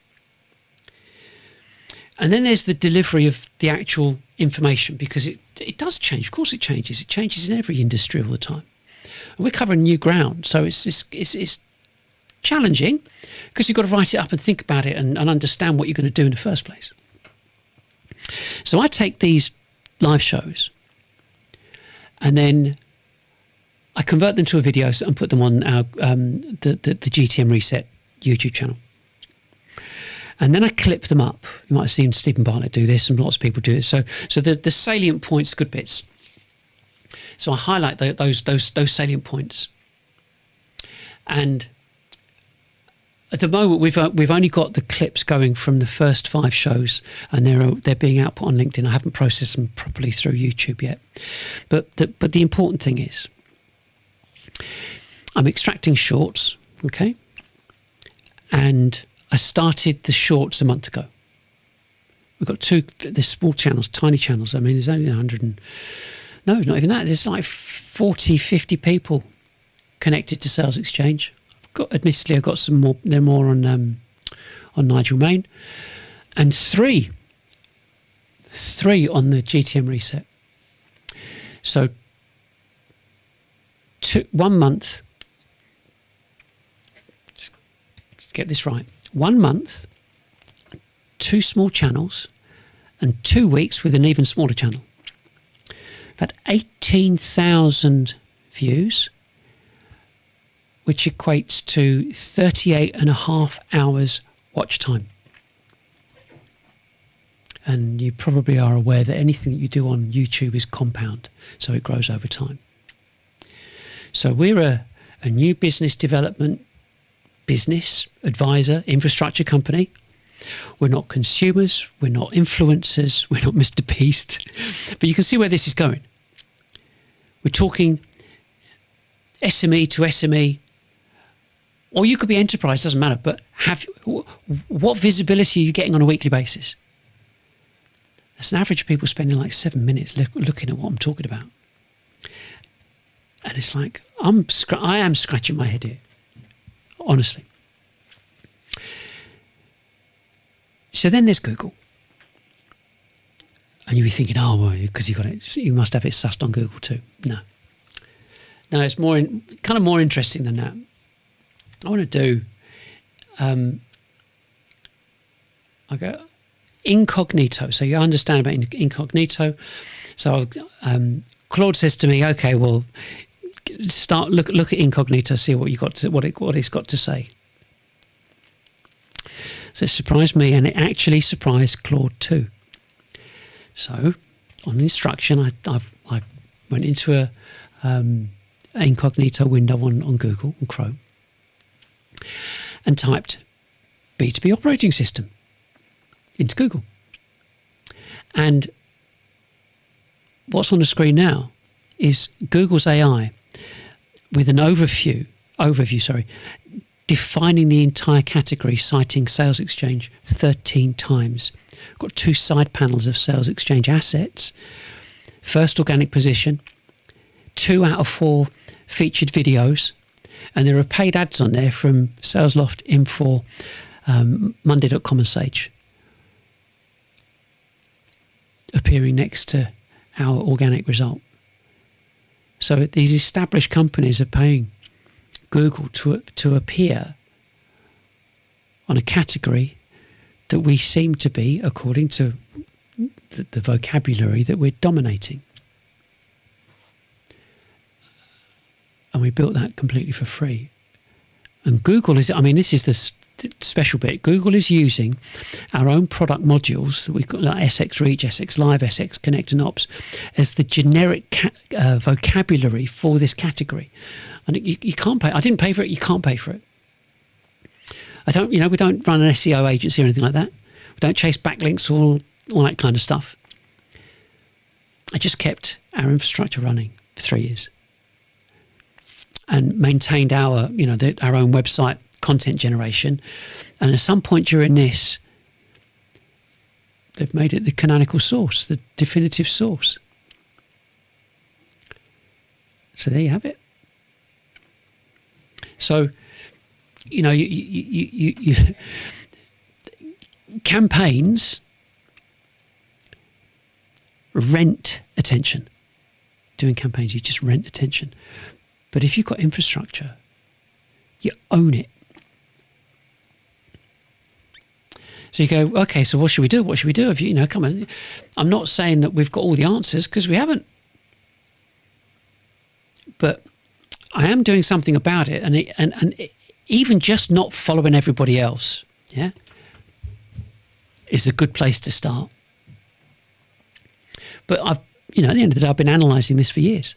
And then there's the delivery of the actual information, because it does change. Of course it changes. It changes in every industry all the time. And we're covering new ground, so it's challenging because you've got to write it up and think about it and understand what you're going to do in the first place. So I take these live shows and then I convert them to a video and put them on our the GTM Reset YouTube channel. And then I clip them up. You might have seen Stephen Bartlett do this, and lots of people do this. So the salient points, good bits. So I highlight those salient points. And at the moment, we've only got the clips going from the first 5 shows, and they're being output on LinkedIn. I haven't processed them properly through YouTube yet. But the important thing is, I'm extracting shorts, okay? And I started the shorts a month ago. We've got 2, there's small channels, tiny channels. I mean, there's only 100 no, not even that. There's like 40, 50 people connected to Sales Exchange. Admittedly, I've got some more. They're more on Nigel Main, and 3 on the GTM Reset. So 1 month. Let's get this right. 1 month, 2 small channels, and 2 weeks with an even smaller channel. I've had 18,000 views, which equates to 38.5 hours watch time. And you probably are aware that anything that you do on YouTube is compound, so it grows over time. So we're a new business development, business advisor, infrastructure company. We're not consumers, we're not influencers, we're not Mr. Beast. But you can see where this is going. We're talking SME to SME, or you could be enterprise, doesn't matter, but what visibility are you getting on a weekly basis? That's an average of people spending like 7 minutes looking at what I'm talking about. And it's like, I am scratching my head here, honestly. So then there's Google. And you'll be thinking, oh, well, because you must have it sussed on Google too. No. No, it's kind of more interesting than that. I want to do, I go incognito. So you understand about incognito. So Claude says to me, okay, well, look at incognito, see what it's got to say. So it surprised me, and it actually surprised Claude too. So on instruction, I went into a incognito window on Google and Chrome and typed B2B operating system into Google. And what's on the screen now is Google's AI with an overview, defining the entire category, citing Sales Exchange 13 times. We've got 2 side panels of Sales Exchange assets. First organic position, 2 out of 4 featured videos, and there are paid ads on there from SalesLoft, Infor, Monday.com and Sage, appearing next to our organic result. So these established companies are paying Google to appear on a category that we seem to be, according to the vocabulary, that we're dominating. And we built that completely for free. And Google is, this is the special bit. Google is using our own product modules that we've got, like SX Reach, SX Live, SX Connect and Ops, as the generic vocabulary for this category. And you can't pay. I didn't pay for it. You can't pay for it. We don't run an SEO agency or anything like that. We don't chase backlinks or all that kind of stuff. I just kept our infrastructure running for 3 years and maintained our own website content generation. And at some point during this, they've made it the canonical source, the definitive source. So there you have it. So, you campaigns rent attention. Doing campaigns, you just rent attention. But if you've got infrastructure, you own it. So you go, okay, so what should we do? What should we do? Come on. I'm not saying that we've got all the answers, because we haven't. But I am doing something about it, and even just not following everybody else, is a good place to start. But at the end of the day, I've been analysing this for years.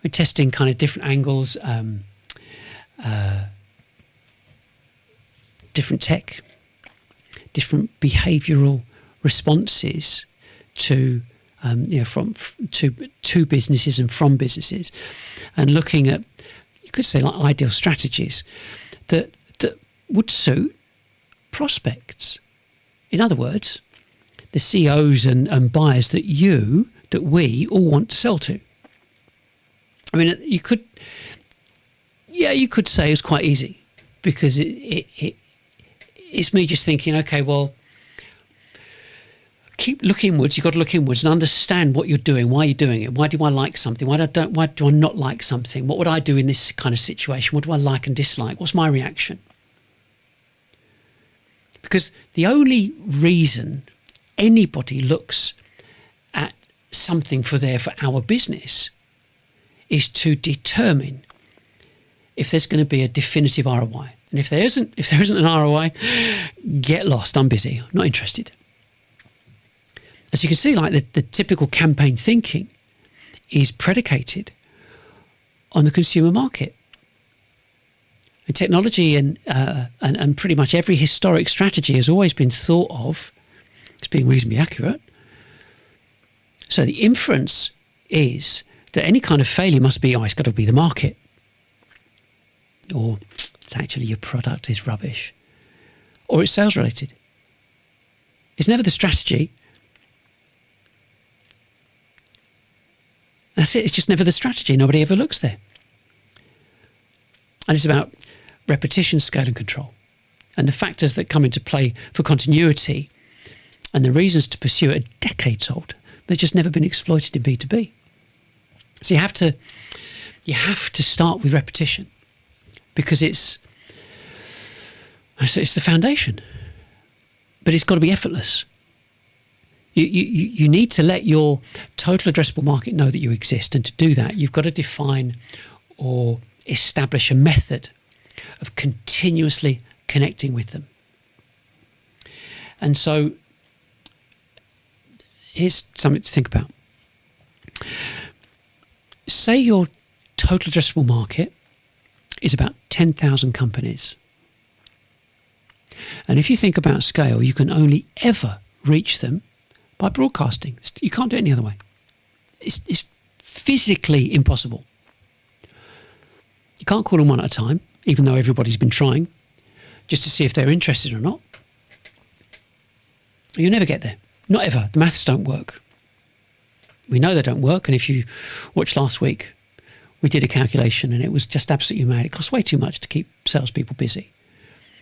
We're testing kind of different angles, different tech, different behavioural responses to to businesses and from businesses, and looking at, you could say, like ideal strategies that would suit prospects. In other words, the CEOs and buyers that we all want to sell to. You could say it's quite easy, because it's me just thinking, okay, well, keep looking inwards. You've got to look inwards and understand what you're doing, why you're doing it. Why do I like something? Why do I not like something? What would I do in this kind of situation? What do I like and dislike? What's my reaction? Because the only reason anybody looks at something for our business is to determine if there's going to be a definitive ROI. And if there isn't an ROI, get lost. I'm busy. I'm not interested. As you can see, like the typical campaign thinking is predicated on the consumer market. And technology and pretty much every historic strategy has always been thought of as being reasonably accurate. So the inference is that any kind of failure must be, it's got to be the market. Or it's actually your product is rubbish. Or it's sales related. It's never the strategy. That's it. It's just never the strategy. Nobody ever looks there. And it's about repetition, scale and control. And the factors that come into play for continuity and the reasons to pursue it are decades old. They've just never been exploited in B2B. So you have to You have to start with repetition because it's the foundation. But it's got to be effortless. You need to let your total addressable market know that you exist, and to do that, you've got to define or establish a method of continuously connecting with them. And so here's something to think about. Say your total addressable market is about 10,000 companies. And if you think about scale, you can only ever reach them by broadcasting. You can't do it any other way. It's physically impossible. You can't call them one at a time, even though everybody's been trying, just to see if they're interested or not. You'll never get there. Not ever. The maths don't work. We know they don't work. And if you watched last week, we did a calculation and it was just absolutely mad. It costs way too much to keep salespeople busy.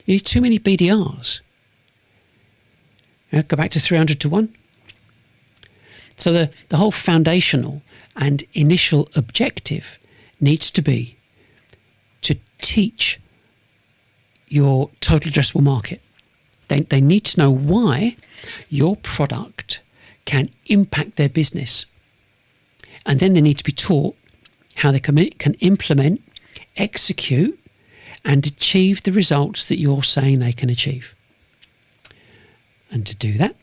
You need too many BDRs. Go back to 300 to 1. So the whole foundational and initial objective needs to be to teach your total addressable market. They need to know why your product can impact their business. And then they need to be taught how they can implement, execute, and achieve the results that you're saying they can achieve. And to do that,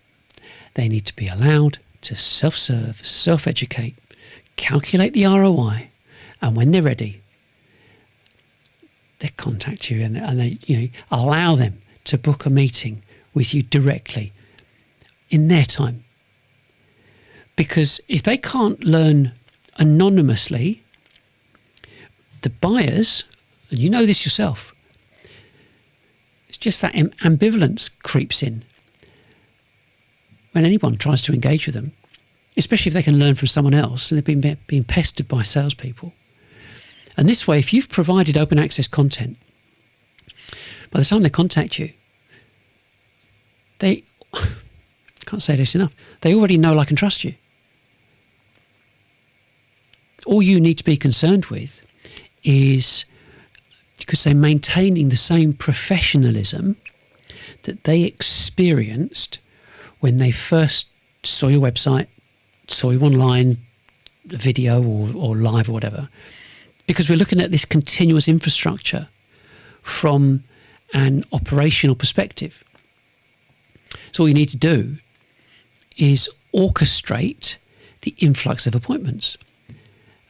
they need to be allowed to self-serve, self-educate, calculate the ROI, and when they're ready, they contact you and they allow them to book a meeting with you directly in their time. Because if they can't learn anonymously, the buyers, and you know this yourself, it's just that ambivalence creeps in when anyone tries to engage with them, especially if they can learn from someone else and they've been pestered by salespeople. And this way, if you've provided open access content, by the time they contact you, I can't say this enough, they already know, like, and trust you. All you need to be concerned with is, because they're maintaining the same professionalism that they experienced when they first saw your website, saw you online, video or live or whatever. Because we're looking at this continuous infrastructure from an operational perspective. So all you need to do is orchestrate the influx of appointments.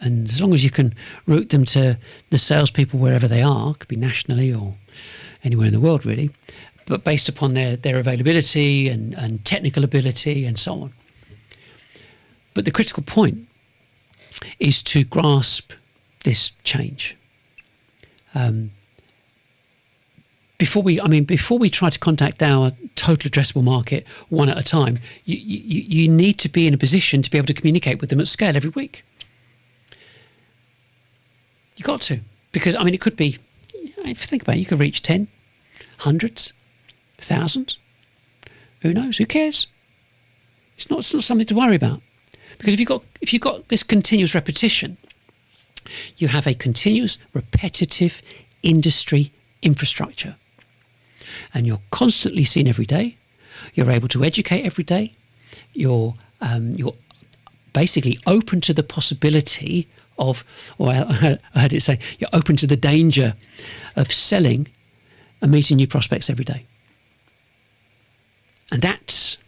And as long as you can route them to the salespeople wherever they are, could be nationally or anywhere in the world really, but based upon their availability and technical ability and so on. But the critical point is to grasp this change. Before we try to contact our total addressable market one at a time, you need to be in a position to be able to communicate with them at scale every week. You've got to, because it could be, if you think about it, you could reach 10, hundreds, thousands. Who knows? Who cares? It's not something to worry about, because if you've got this continuous repetition, you have a continuous repetitive industry infrastructure, and you're constantly seen every day. You're able to educate every day. You're basically open to the possibility of, or I heard it say, you're open to the danger of selling and meeting new prospects every day. And that's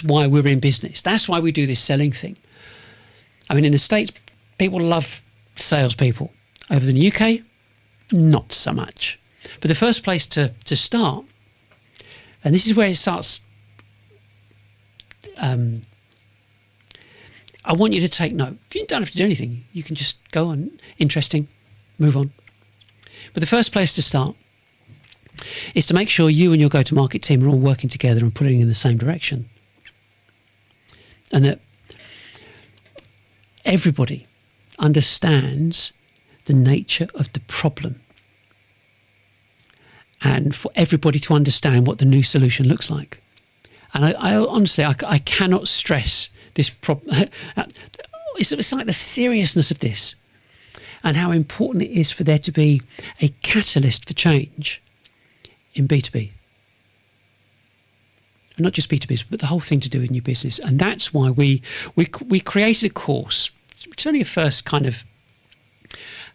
why we're in business. That's why we do this selling thing. In the States, people love salespeople. Over in the UK, not so much. But the first place to start, and this is where it starts, I want you to take note. You don't have to do anything. You can just go on, interesting, move on. But the first place to start is to make sure you and your go-to-market team are all working together and pulling in the same direction. And that everybody understands the nature of the problem. And for everybody to understand what the new solution looks like. And I honestly, I cannot stress this problem. It's like the seriousness of this and how important it is for there to be a catalyst for change in B2B. And not just B2B, but the whole thing to do with new business. And that's why we created a course, which is only a first kind of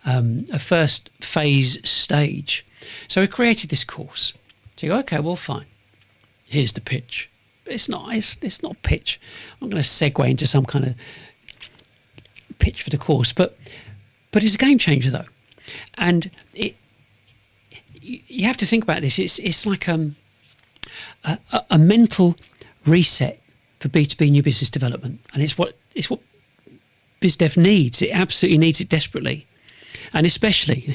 a first phase stage. So we created this course. So you go, okay, well, fine. Here's the pitch. But it's not a pitch. I'm not going to segue into some kind of pitch for the course, but it's a game changer though. And you have to think about this. It's like a mental reset for B2B new business development, and it's what BizDev needs. It absolutely needs it desperately, and especially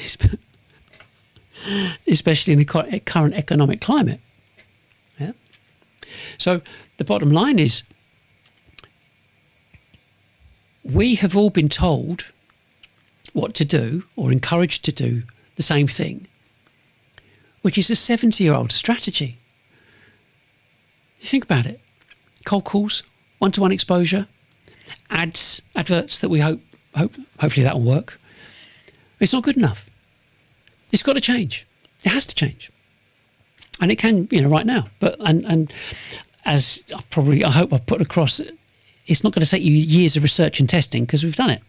in the current economic climate. Yeah. So the bottom line is, we have all been told what to do or encouraged to do the same thing, which is a 70-year-old strategy. You think about it. Cold calls, one-to-one exposure, adverts that we hopefully that will work. It's not good enough. It's got to change. It has to change. And it can, right now. But and as I hope I've put across, it's not going to take you years of research and testing because we've done it.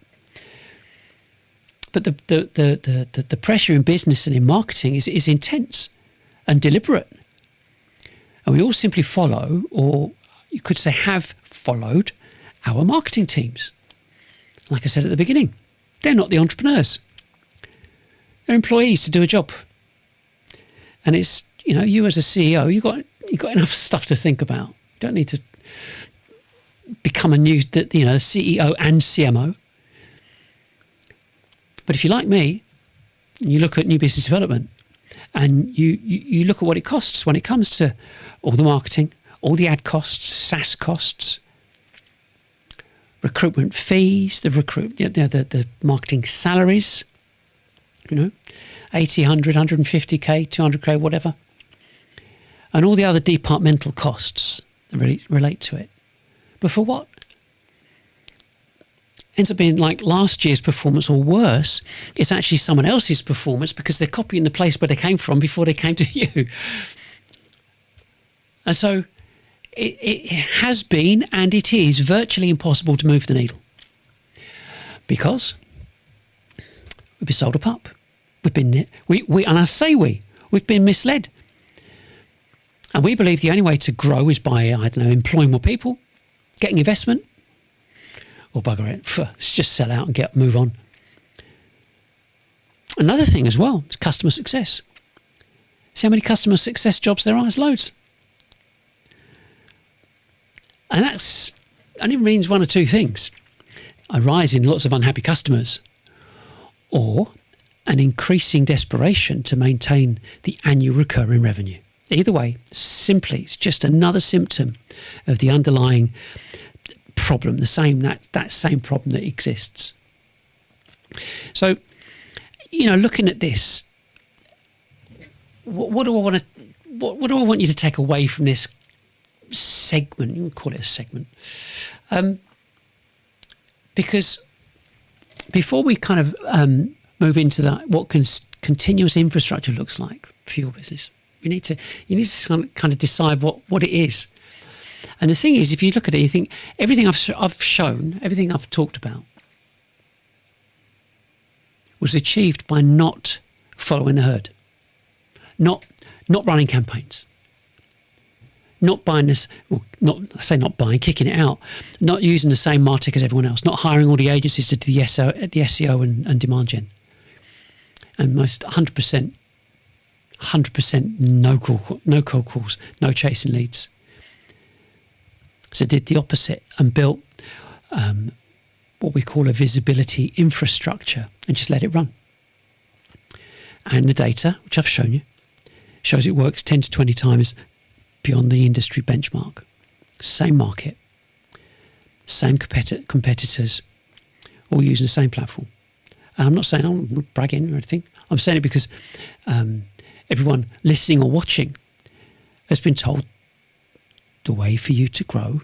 But the pressure in business and in marketing is intense and deliberate. And we all simply follow, or you could say have followed, our marketing teams. Like I said at the beginning, they're not the entrepreneurs. They're employees to do a job. And it's, you as a CEO, you've got enough stuff to think about. You don't need to become a new, CEO and CMO. But if you're like me, and you look at new business development, and you look at what it costs when it comes to all the marketing, all the ad costs, SaaS costs, recruitment fees, the marketing salaries, 80, 100, 150k, 200k, whatever, and all the other departmental costs that relate to it. But for what? Ends up being like last year's performance or worse. It's actually someone else's performance because they're copying the place where they came from before they came to you. And so it has been, and it is virtually impossible to move the needle because we've been sold a pup. We've been we've been misled. And we believe the only way to grow is by, employing more people, getting investment, or bugger it, let's just sell out and move on. Another thing as well is customer success. See how many customer success jobs there are? There's loads. And that's only means one or two things. A rise in lots of unhappy customers, or an increasing desperation to maintain the annual recurring revenue. Either way, simply, it's just another symptom of the underlying problem, that same problem that exists. So, looking at this, what do I want you to take away from this segment? You can call it a segment, because before we kind of move into that, what continuous infrastructure looks like for your business, you need to kind of decide what it is. And the thing is, if you look at it, you think everything I've shown, everything I've talked about, was achieved by not following the herd, not running campaigns, not buying this, not buying, kicking it out, not using the same MarTech as everyone else, not hiring all the agencies to do the SEO and demand gen, and most 100% no cold calls, no chasing leads. So did the opposite and built what we call a visibility infrastructure and just let it run. And the data, which I've shown you, shows it works 10 to 20 times beyond the industry benchmark. Same market, same competitors, all using the same platform. And I'm not saying I'm bragging or anything. I'm saying it because everyone listening or watching has been told the way for you to grow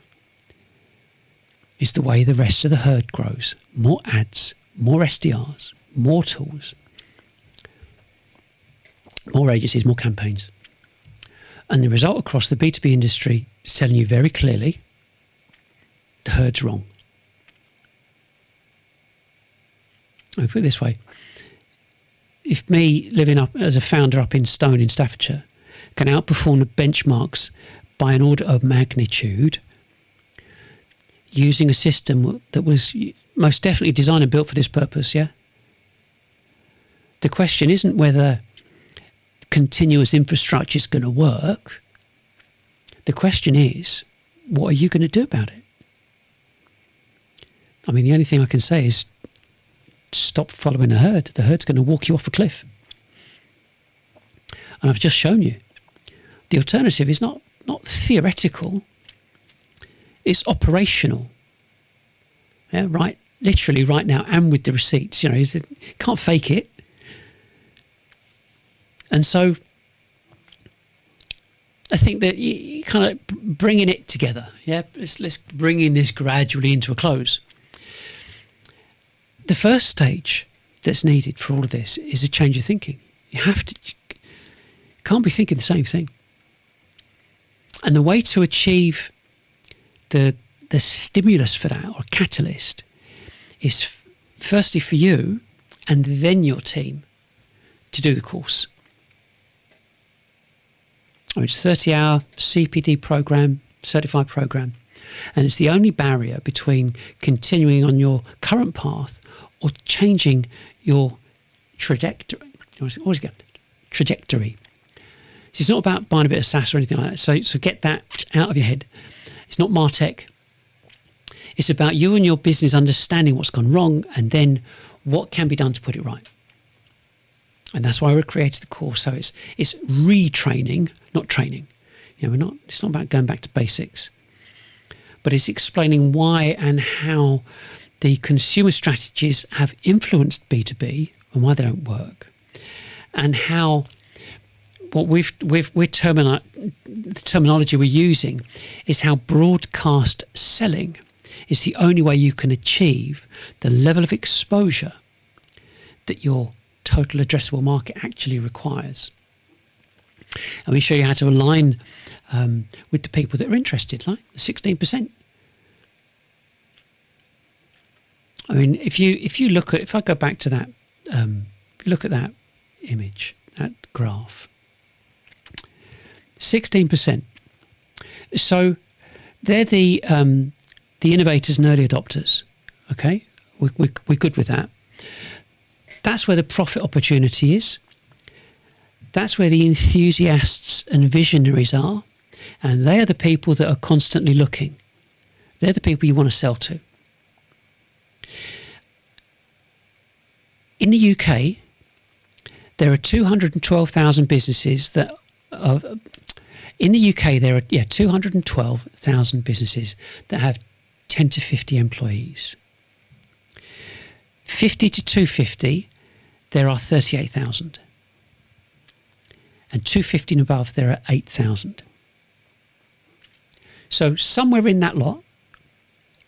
is the way the rest of the herd grows. More ads, more SDRs, more tools, more agencies, more campaigns. And the result across the B2B industry is telling you very clearly the herd's wrong. I'll put it this way. If me living up as a founder up in Stone in Staffordshire can outperform the benchmarks by an order of magnitude using a system that was most definitely designed and built for this purpose, yeah? The question isn't whether continuous infrastructure is going to work. The question is, what are you going to do about it? I mean, the only thing I can say is stop following the herd. The herd's going to walk you off a cliff. And I've just shown you. The alternative is not theoretical. It's operational. Yeah, right, literally right now, and with the receipts. You know, you can't fake it. And so I think that you kind of bringing it together. Yeah, let's bring this gradually into a close. The first stage that's needed for all of this is a change of thinking. You can't be thinking the same thing. And the way to achieve the stimulus for that, or catalyst, is firstly for you and then your team to do the course. It's a 30-hour CPD program, certified program, and it's the only barrier between continuing on your current path or changing your trajectory. Trajectory. So it's not about buying a bit of SaaS or anything like that. So get that out of your head. It's not MarTech. It's about you and your business understanding what's gone wrong and then what can be done to put it right. And that's why we created the course. So it's retraining, not training. You know, it's not about going back to basics, but it's explaining why and how the consumer strategies have influenced B2B and why they don't work, and how the terminology we're using is how broadcast selling is the only way you can achieve the level of exposure that your total addressable market actually requires. And we show you how to align with the people that are interested, like the 16%. I mean, if I go back to that, if you look at that image, that graph, 16%. So they're the innovators and early adopters. Okay, we're good with that. That's where the profit opportunity is. That's where the enthusiasts and visionaries are. And they are the people that are constantly looking. They're the people you want to sell to. In the UK, there are 212,000 businesses that are... In the UK, there are 212,000 businesses that have 10 to 50 employees. 50 to 250, there are 38,000. And 250 and above, there are 8,000. So somewhere in that lot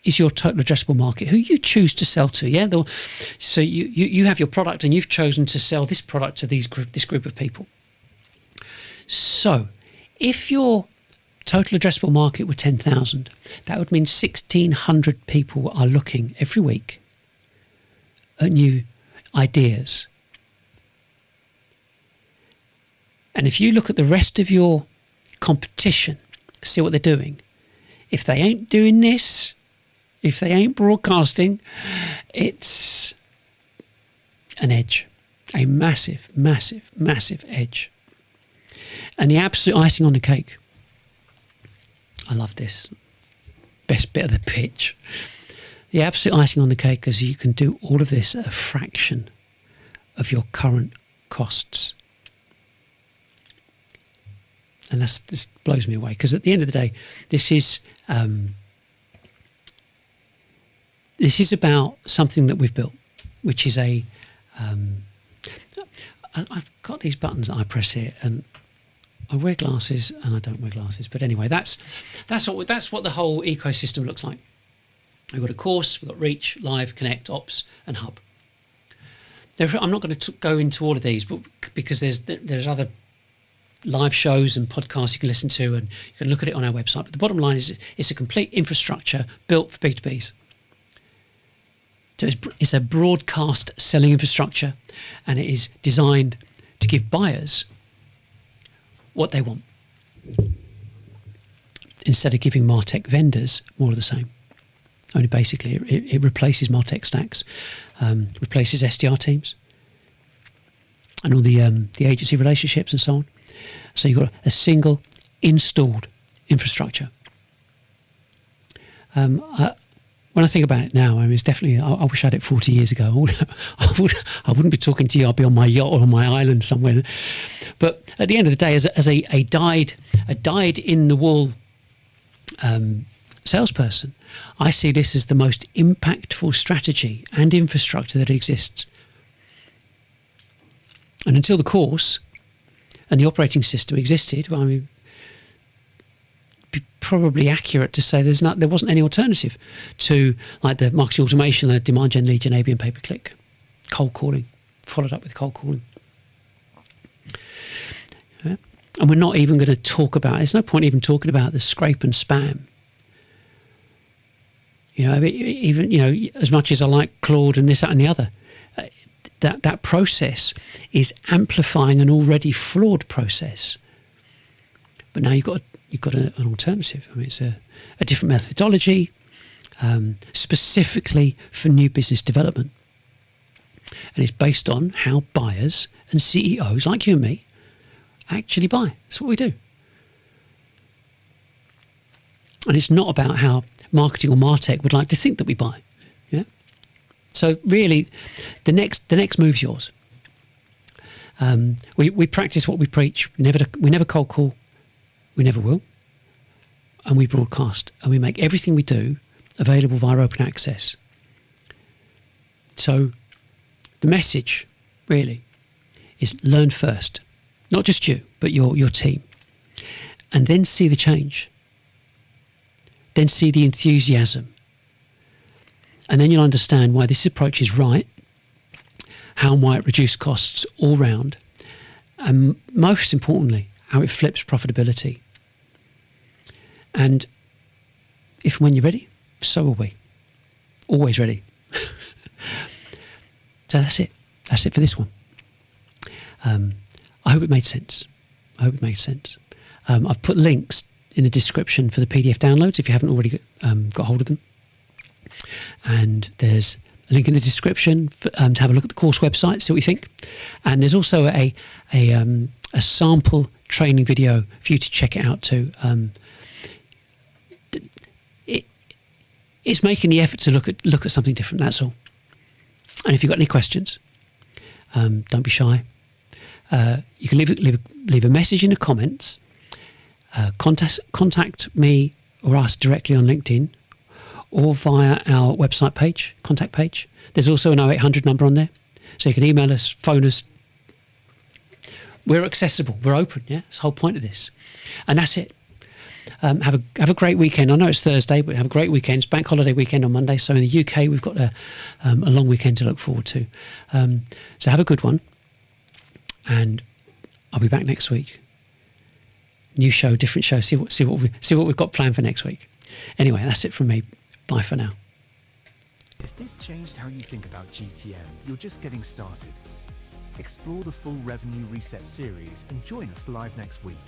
is your total addressable market, who you choose to sell to. Yeah. So you have your product and you've chosen to sell this product to this group of people. So if your total addressable market were 10,000, that would mean 1,600 people are looking every week at new ideas. And if you look at the rest of your competition, see what they're doing. If they ain't doing this, if they ain't broadcasting, it's an edge, a massive, massive, massive edge. And the absolute icing on the cake, I love this, best bit of the pitch. The absolute icing on the cake is you can do all of this at a fraction of your current costs. And this blows me away, because at the end of the day, this is about something that we've built, which is I've got these buttons that I press here, and I wear glasses and I don't wear glasses. But anyway, that's what the whole ecosystem looks like. We've got a course, we've got Reach, Live, Connect, Ops, and Hub. I'm not going to go into all of these, but because there's other live shows and podcasts you can listen to, and you can look at it on our website. But the bottom line is it's a complete infrastructure built for B2Bs. So it's a broadcast selling infrastructure, and it is designed to give buyers what they want, instead of giving MarTech vendors more of the same. Only basically it replaces MarTech stacks, replaces SDR teams, and all the agency relationships and so on. So you've got a single installed infrastructure. When I think about it now, I mean, it's definitely, I wish I had it 40 years ago. I wouldn't be talking to you. I'd be on my yacht or on my island somewhere. But at the end of the day, as a dyed in the wool salesperson, I see this as the most impactful strategy and infrastructure that exists. And until the course and the operating system existed, well, I mean, it'd be probably accurate to say there wasn't any alternative to, like, the marketing automation, the demand gen, lead gen, AB and pay-per-click, cold calling, followed up with cold calling. Yeah. And we're not even going to talk about, there's no point even talking about the scrape and spam. You know, even, you know, as much as I like Claude and this, that and the other, that process is amplifying an already flawed process. But now you've got an alternative. I mean, it's a different methodology, specifically for new business development. And it's based on how buyers and CEOs like you and me actually buy. That's what we do. And it's not about how marketing or MarTech would like to think that we buy. Yeah. So really, the next move's yours. We practice what we preach. We never cold call. We never will. And we broadcast, and we make everything we do available via open access. So the message really is learn first, not just you, but your team, and then see the change. Then see the enthusiasm. And then you'll understand why this approach is right, how and why it reduces costs all round, and most importantly, how it flips profitability. And if and when you're ready, so are we. Always ready. So that's it. That's it for this one. I hope it made sense. I've put links in the description for the PDF downloads if you haven't already got hold of them. And there's a link in the description to have a look at the course website, see what you think. And there's also a sample training video for you to check it out too. It's making the effort to look at something different, that's all. And if you've got any questions, don't be shy. You can leave a message in the comments. Contact me or us directly on LinkedIn or via our website page, contact page. There's also an 0800 number on there, so you can email us, phone us. We're accessible, we're open. Yeah, that's the whole point of this. And that's it. Have a great weekend. I know it's Thursday, but have a great weekend. It's bank holiday weekend on Monday, so in the UK we've got a long weekend to look forward to. So have a good one, and I'll be back next week. New show, different show. See what we've got planned for next week. Anyway, that's it from me. Bye for now. If this changed how you think about GTM, you're just getting started. Explore the full Revenue Reset series and join us live next week.